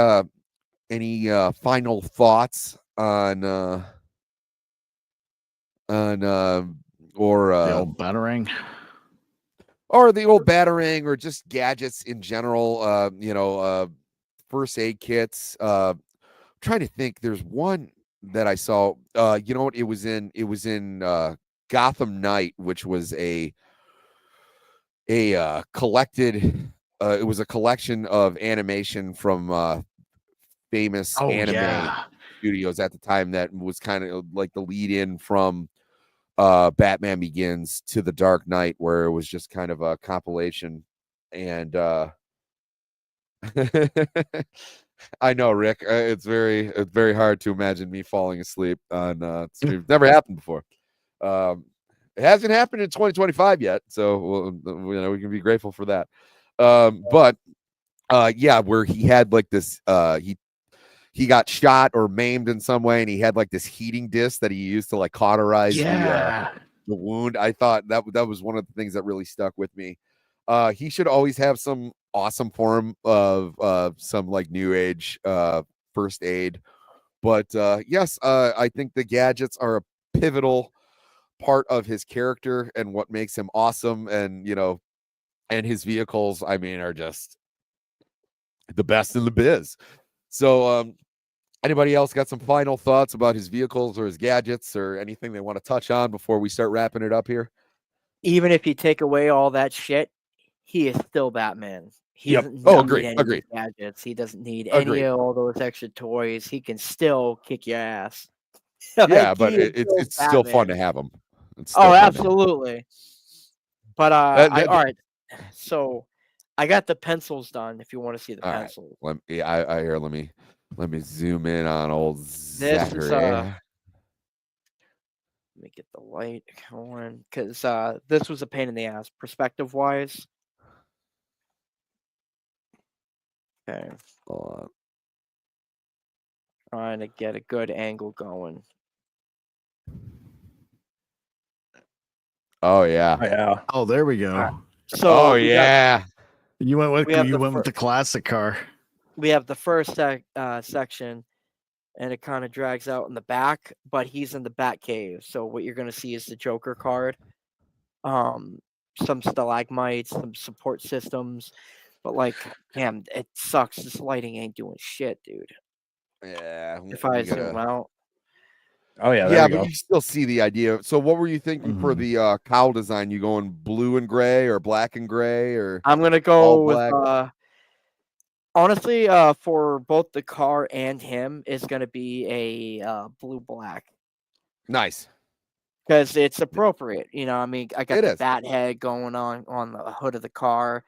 final thoughts on or
The old Batarang.
or the old Batarang, or just gadgets in general? First aid kits. Trying to think. There's one that I saw. You know what? It was in Gotham Knight, which was a collected. It was a collection of animation from famous anime studios at the time that was kind of like the lead in from Batman Begins to The Dark Knight, where it was just kind of a compilation. And I know, Rick, it's very hard to imagine me falling asleep on stream. Never happened before. It hasn't happened in 2025 yet, so we can be grateful for that. But where he had like this he got shot or maimed in some way, and he had like this heating disc that he used to like cauterize the wound. I thought that was one of the things that really stuck with me. He should always have some awesome form of some like new age first aid. But yes, I think the gadgets are a pivotal part of his character and what makes him awesome. And and his vehicles, I mean, are just the best in the biz. So anybody else got some final thoughts about his vehicles or his gadgets or anything they want to touch on before we start wrapping it up here?
Even if you take away all that shit, he is still Batman. He
Yep.
doesn't
Oh,
need
agreed.
any gadgets. He doesn't need
Agreed.
any of all those extra toys. He can still kick your ass.
Yeah, but it's still fun to have them.
Oh, absolutely. But all right. So I got the pencils done. If you want to see the pencils,
let me zoom in on old
this is
Zackary.
let me get the light going, because this was a pain in the ass perspective wise. Okay.
Hold on.
Trying to get a good angle going.
Oh yeah.
Yeah.
Oh, there we go.
Right. So
You went with the classic car.
We have the first section, and it kind of drags out in the back, but he's in the Batcave. So what you're going to see is the Joker card, some stalagmites, some support systems, but like, damn, it sucks. This lighting ain't doing shit, dude.
Yeah.
If I zoom out.
Oh yeah,
Yeah, but you still see the idea. So what were you thinking for
Mm-hmm.
the cowl design? You going blue and gray or black and gray, or
I'm gonna go
all
with
black?
honestly, for both the car and him, is gonna be a blue black.
Nice.
Because it's appropriate, I mean, I got
It
the
is.
bat head going on the hood of the car.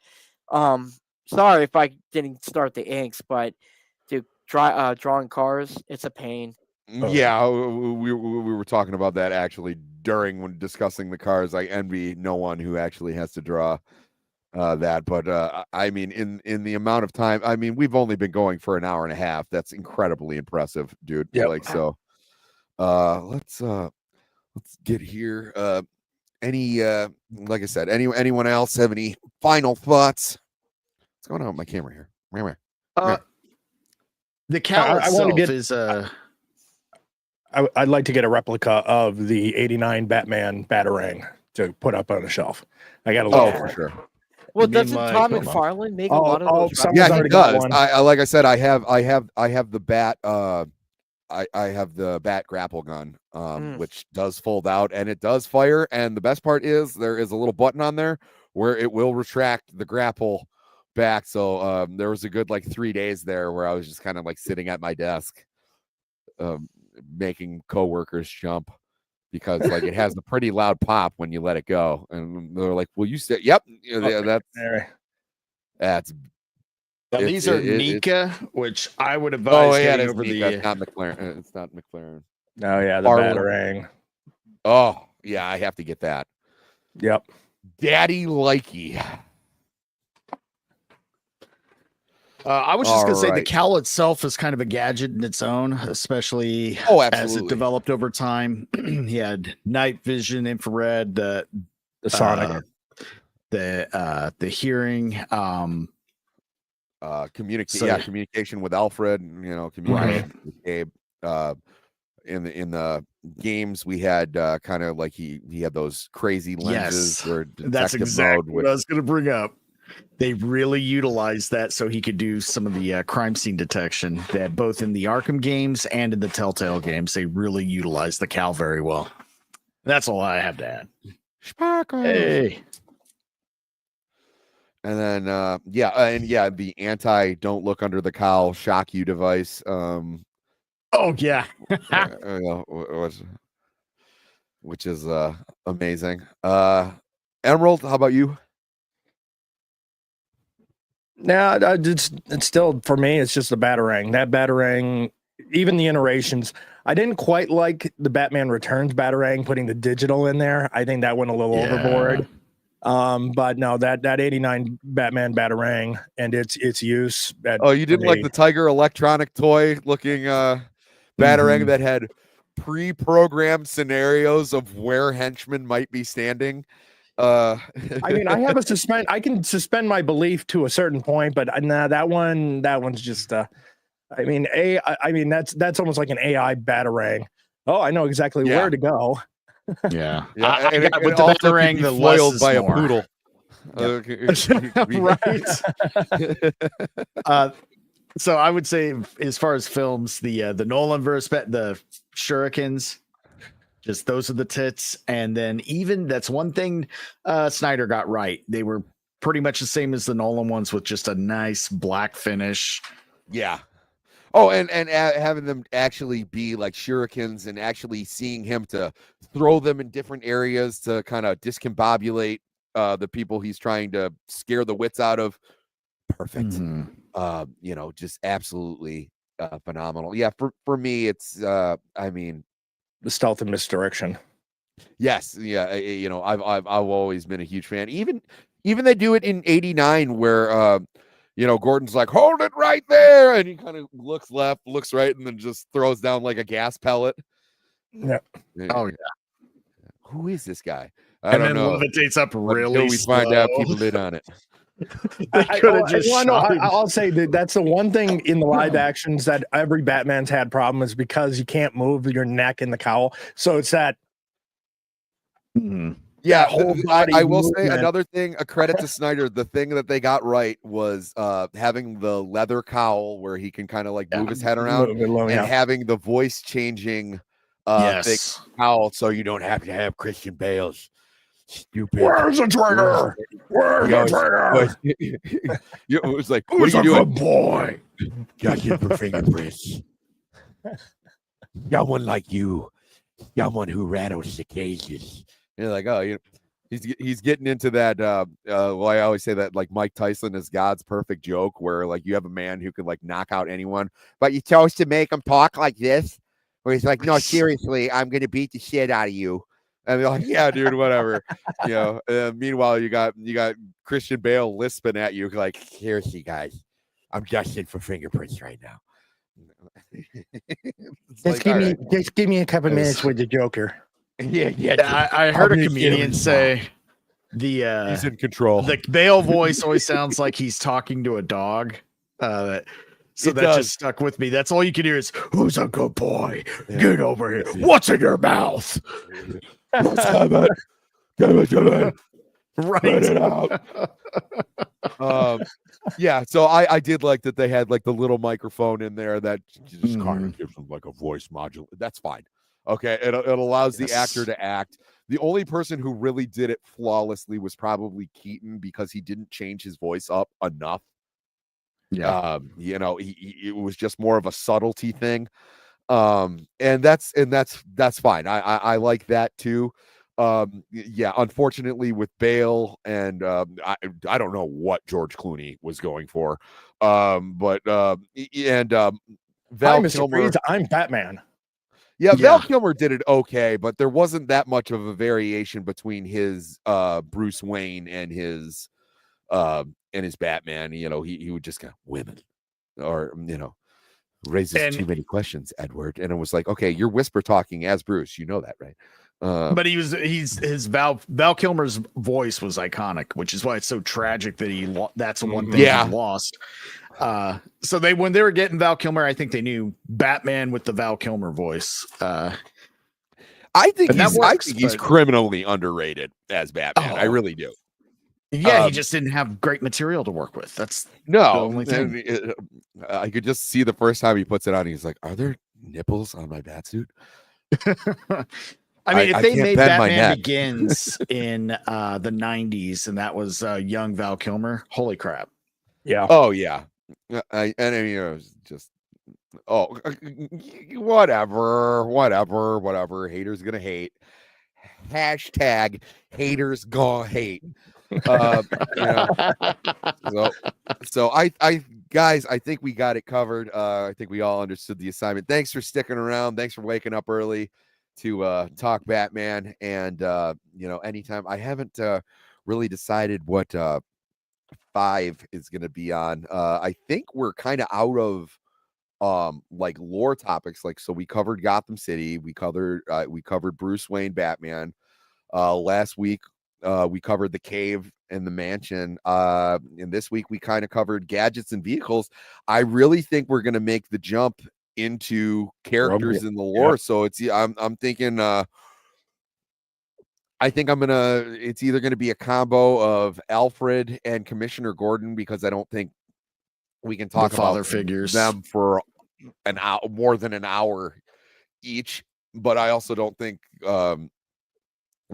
Sorry if I didn't start the inks, but to drawing cars, it's a pain.
Yeah, we were talking about that actually when discussing the cars. I envy no one who actually has to draw that, but I mean, in the amount of time, I mean, we've only been going for an hour and a half. That's incredibly impressive, dude.
Yep.
Like, so let's get here. Like I said, anyone else have any final thoughts? What's going on with my camera here?
The cowl
I want to get
is
I'd like to get a replica of the '89 Batman Batarang to put up on the shelf. I got to look
for sure.
Well,
You mean
doesn't
like-
Tom
hold on.
McFarlane make a lot of those?
someone's
Yeah, he
already got
does.
one.
I like I said, I have the bat. I have the bat grapple gun, which does fold out and it does fire. And the best part is there is a little button on there where it will retract the grapple back. So there was a good like 3 days there where I was just kind of like sitting at my desk, making coworkers jump, because like it has a pretty loud pop when you let it go. And they're like, "Will you say?" Yep, that's.
Now, these are Nika, which I would advise
Oh yeah,
getting
that's
over
Nika.
the.
It's not McLaren. It's not McLaren.
Oh yeah, the
Harlem.
Batarang.
Oh yeah, I have to get that.
Yep.
Daddy Likey.
I was just going to say the
Alright.
cowl itself is kind of a gadget in its own, especially
Oh,
as it
absolutely.
developed over time. He had night vision, infrared,
The Sonic.
the hearing.
Communication with Alfred, communication with Gabe. In the games we had kind of like he had those crazy lenses
Yes,
where
that's
detective
exactly
mode
what I was going to bring up. They really utilized that so he could do some of the crime scene detection that both in the Arkham games and in the Telltale games, they really utilized the cowl very well. That's all I have to add.
Sparkle.
Hey.
And then the anti don't look under the cowl shock you device.
Oh yeah.
Which is amazing. Emerald, how about you?
Now it's still for me. It's just the Batarang. That Batarang, even the iterations. I didn't quite like the Batman Returns Batarang putting the digital in there. I think that went a little overboard. But no, that 89 Batman Batarang and its use.
You didn't like the Tiger electronic toy looking Batarang that had pre-programmed scenarios of where henchmen might be standing.
I mean, I have I can suspend my belief to a certain point, but that one's just I mean that's almost like an AI Batarang. Oh, I know exactly where to go.
Yeah.
And
with the Batarang, the
foiled by
more.
a poodle.
Right. So I would say, as far as films, the Nolan verse, the Shurikens, just those are the tits. And then even that's one thing Snyder got right. They were pretty much the same as the Nolan ones with just a nice black finish.
Yeah. Oh, and having them actually be like shurikens and actually seeing him to throw them in different areas to kind of discombobulate the people he's trying to scare the wits out of. Perfect. Just absolutely phenomenal. Yeah, for me, it's
the stealth and misdirection.
Yes, yeah. I've always been a huge fan. Even they do it in '89 where Gordon's like, hold it right there. And he kind of looks left, looks right, and then just throws down like a gas pellet.
Yeah.
Oh, yeah.
Who is this guy?
I don't know. Levitates up really
until we find out people bid on it.
I'll say that's the one thing in the live actions that every Batman's had problem is because you can't move your neck in the cowl. So it's that.
Yeah,
whole
I will say another thing, a credit to Snyder. The thing that they got right was having the leather cowl where he can kind of like move his head around and having the voice changing thick cowl so you don't have to have Christian Bale's stupid.
Where's the trigger? Where's the trigger?
It was like,
who's
what are you
a
doing?
good boy?
Judging for fingerprints. Someone like you, someone who rattles the cages. You're like, oh, he's getting into that. Well, I always say that like Mike Tyson is God's perfect joke, where like you have a man who can like knock out anyone, but you chose to make him talk like this, where he's like, no, seriously, I'm gonna beat the shit out of you. And they're like, yeah, dude, whatever. Meanwhile, you got Christian Bale lisping at you like, seriously, guys, I'm justing for fingerprints right now.
Just give me a couple minutes with the Joker.
Yeah.
I heard a comedian say
he's in control.
The Bale voice always sounds like he's talking to a dog. That just stuck with me. That's all you can hear is, who's a good boy? Get over here. What's in your mouth?
Give it.
Right.
Let it out.
So I did like that they had like the little microphone in there that just kind of gives them like a voice modulator. That's fine. Okay, it allows the actor to act. The only person who really did it flawlessly was probably Keaton because he didn't change his voice up enough.
Yeah,
it was just more of a subtlety thing. And that's fine. I like that too. Unfortunately with Bale and I don't know what George Clooney was going for. Val Kilmer,
I'm Batman.
Yeah,
Yeah.
Val Kilmer did it okay, but there wasn't that much of a variation between his Bruce Wayne and his Batman. You know, he would just go women, or raises
And
too many questions, Edward. And it was like, okay, you're whisper talking as Bruce, you know that, right?
but his Val Kilmer's voice was iconic, which is why it's so tragic that that's the one thing
Yeah.
he lost. So when they were getting Val Kilmer, I think they knew Batman with the Val Kilmer voice.
I think
and that
he's
works,
he's criminally underrated as Batman. I
Oh.
really do.
Yeah, he just didn't have great material to work with. That's
No,
the only thing.
I could just see the first time he puts it on. He's like, "Are there nipples on my batsuit?"
I mean, if
I
they
can't
made
bend my
Batman
neck.
Begins in the 90s and that was young Val Kilmer, holy crap.
Yeah.
Oh yeah. I mean, it was just whatever. Haters gonna hate. Hashtag haters gonna hate. So I guys, I think we got it covered. I think we all understood the assignment. Thanks for sticking around. Thanks for waking up early to talk Batman. And anytime. I haven't really decided what 5 is gonna be on. I think we're kind of out of like lore topics. Like, so we covered Gotham City, we covered Bruce Wayne Batman. Last week we covered the cave and the mansion. And this week we kind of covered gadgets and vehicles. I really think we're gonna make the jump into characters in the lore.
Yep.
So I'm thinking it's either gonna be a combo of Alfred and Commissioner Gordon, because I don't think we can talk
The father
about
figures.
them for an hour, more than an hour each. But I also don't think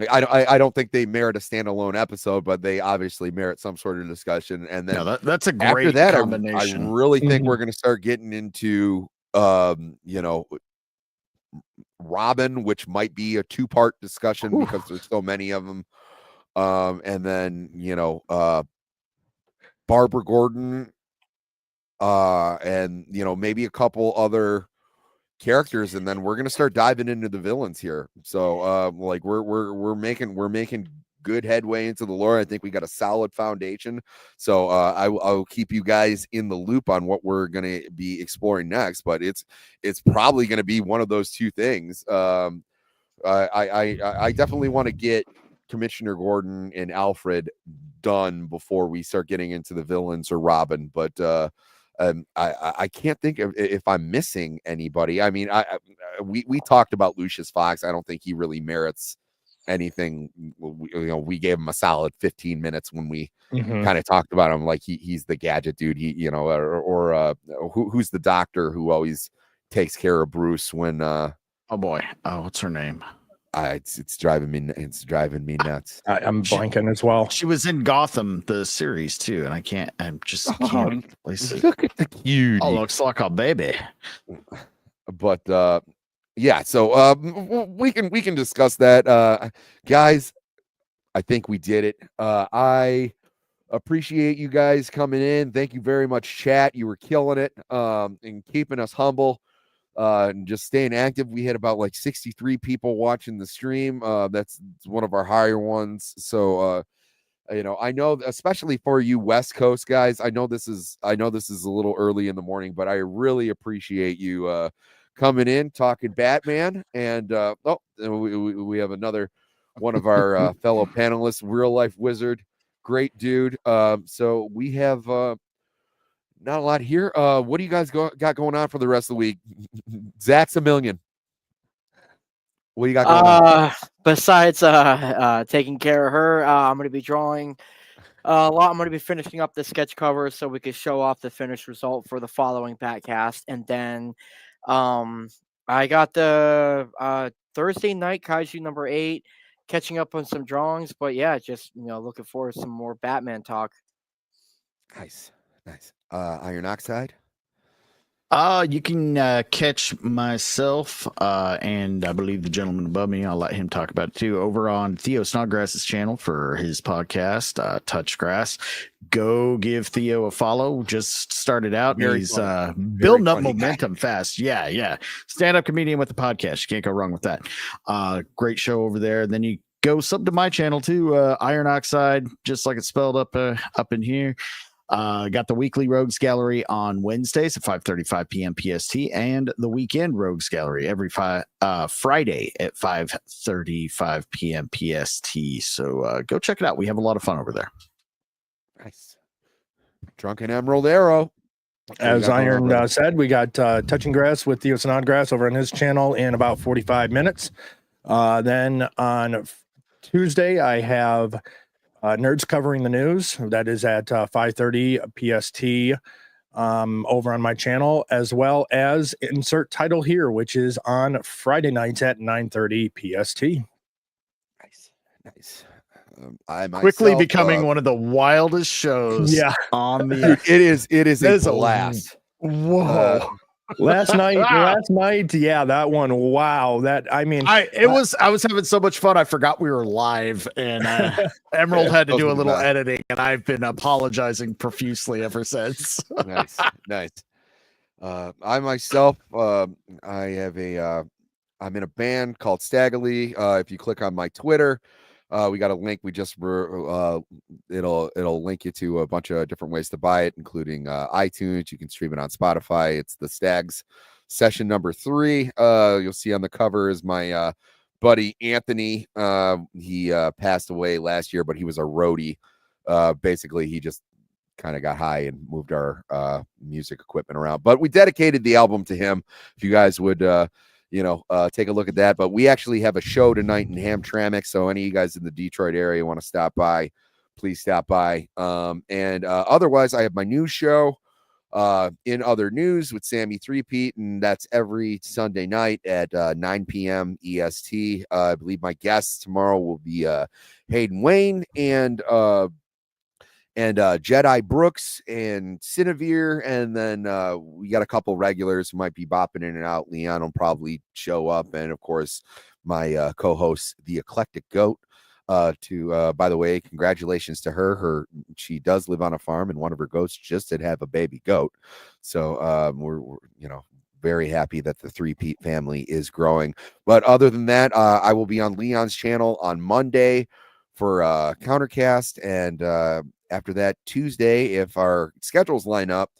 I don't think they merit a standalone episode, but they obviously merit some sort of discussion. And then
that's a
after
great
that,
combination.
I really think we're going to start getting into Robin, which might be a 2-part discussion because there's so many of them. And then Barbara Gordon, and maybe a couple other characters, and then we're gonna start diving into the villains here. So like we're making good headway into the lore. I think we got a solid foundation. So I'll keep you guys in the loop on what we're gonna be exploring next, but it's probably gonna be one of those two things. I definitely want to get Commissioner Gordon and Alfred done before we start getting into the villains or Robin, but I can't think of if I'm missing anybody. I mean, we talked about Lucius Fox. I don't think he really merits anything. We gave him a solid 15 minutes when we kind of talked about him. Like he's the gadget dude. Who's the doctor who always takes care of Bruce when
oh boy, what's her name?
It's driving me nuts.
I'm blanking as well.
She was in Gotham the series too, and I can't place it.
Look at the cutie.
Oh, looks like a baby.
But yeah, so we can discuss that, guys. I think we did it. I appreciate you guys coming in. Thank you very much, chat. You were killing it, and keeping us humble. And just staying active. We had about like 63 people watching the stream. That's one of our higher ones. So I know, especially for you West Coast guys, I know this is a little early in the morning, but I really appreciate you coming in, talking Batman. And we have another one of our fellow panelists, Real Life Wizard, great dude. So we have not a lot here. What do you guys got going on for the rest of the week? Zach's a million. What do you got going on?
Besides taking care of her, I'm going to be drawing a lot. I'm going to be finishing up the sketch cover so we can show off the finished result for the following Batcast. And then I got the Thursday night Kaiju number 8, catching up on some drawings. But yeah, just looking forward to some more Batman talk.
Nice. Iron Oxide.
You can catch myself and I believe the gentleman above me. I'll let him talk about it too. Over on Theo Snodgrass's channel for his podcast, Touchgrass. Go give Theo a follow. Just started out.
Very
He's
funny.
building up
funny guy.
momentum fast. Yeah. Stand-up comedian with the podcast. You can't go wrong with that. Great show over there. And then you go sub to my channel too, Iron Oxide, just like it's spelled up in here. Got the weekly Rogues Gallery on Wednesdays at 5:35 p.m. PST, and the weekend Rogues Gallery every Friday at 5:35 p.m. PST. So go check it out. We have a lot of fun over there.
Nice. Drunken Emerald Arrow.
As Iron said, we got Touching Grass with Theo Snodgrass over on his channel in about 45 minutes. Then on Tuesday, I have Nerds Covering the News. That is at 5:30 PST over on my channel, as well as insert title here, which is on Friday nights at 9:30 PST.
Nice. I myself,
Quickly becoming one of the wildest shows.
Yeah.
On the
Dude, it is
That is
a
a-
blast.
whoa.
Last night, yeah, that one. Wow,
I was having so much fun. I forgot we were live, and Emerald had to
Those
do
were
a
the
little
best.
editing, and I've been apologizing profusely ever since.
Nice. I myself, I'm in a band called Staggerly. If you click on my Twitter, we got a link. We just it'll link you to a bunch of different ways to buy it, including iTunes. You can stream it on Spotify. It's the Stags session number 3. You'll see on the cover is my buddy Anthony. He passed away last year, but he was a roadie. Basically, he just kind of got high and moved our music equipment around. But we dedicated the album to him. If you guys would take a look at that. But we actually have a show tonight in Hamtramck, so any of you guys in the Detroit area want to stop by, please stop by. And otherwise, I have my news show, In Other News, with Sammy Threepeat, and that's every Sunday night at 9 p.m. EST. I believe my guests tomorrow will be Hayden Wayne and Jedi Brooks and Cinevere, and then we got a couple regulars who might be bopping in and out. Leon will probably show up, and of course my co-host, the Eclectic Goat. By the way, congratulations to her. She does live on a farm, and one of her goats just did have a baby goat. So we're very happy that the Three-Peat family is growing. But other than that, I will be on Leon's channel on Monday for Countercast, and after that, Tuesday, if our schedules line up,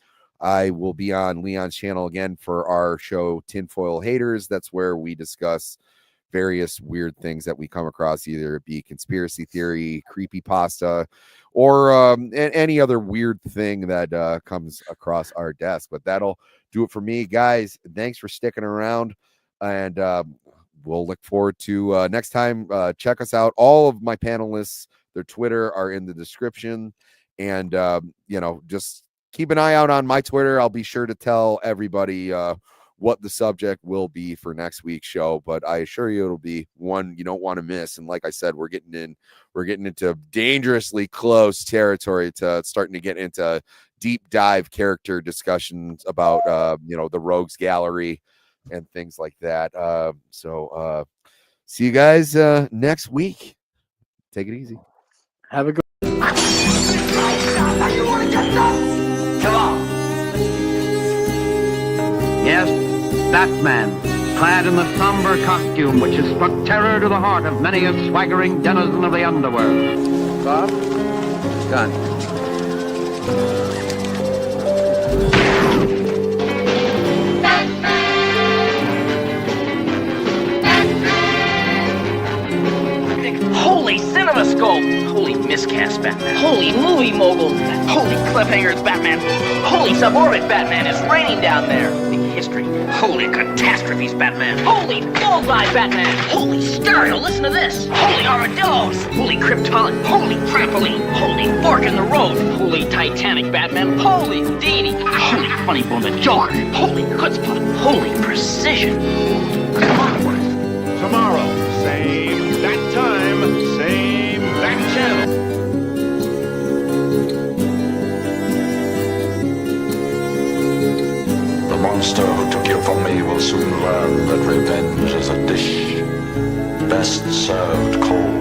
I will be on Leon's channel again for our show Tinfoil Haters. That's where we discuss various weird things that we come across, either it be conspiracy theory, creepypasta, or any other weird thing that comes across our desk. But that'll do it for me, guys. Thanks for sticking around, and we'll look forward to next time. Check us out. All of my panelists, their Twitter are in the description, and just keep an eye out on my Twitter. I'll be sure to tell everybody what the subject will be for next week's show, but I assure you it'll be one you don't want to miss. And like I said, we're getting into dangerously close territory to starting to get into deep dive character discussions about the Rogues Gallery and things like that. So see you guys next week. Take it easy.
Have a good.
Come on. Yes, Batman, clad in the somber costume which has struck terror to the heart of many a swaggering denizen of the underworld.
Bob? Gun.
Holy CinemaScope! Holy miscast Batman! Holy movie mogul! Holy cliffhangers Batman! Holy suborbit Batman! It's raining down there! Big history! Holy catastrophes Batman! Holy bullseye Batman! Holy stereo! Listen to this! Holy armadillos! Holy Krypton! Holy trampoline! Holy fork in the road! Holy Titanic Batman! Holy Houdini! Holy funny bone the Joker! Holy chutzpah! Holy precision! Clockwork!
Tomorrow, same that time, same that channel.
The
monster who took you from me will soon learn that revenge is a dish best served cold.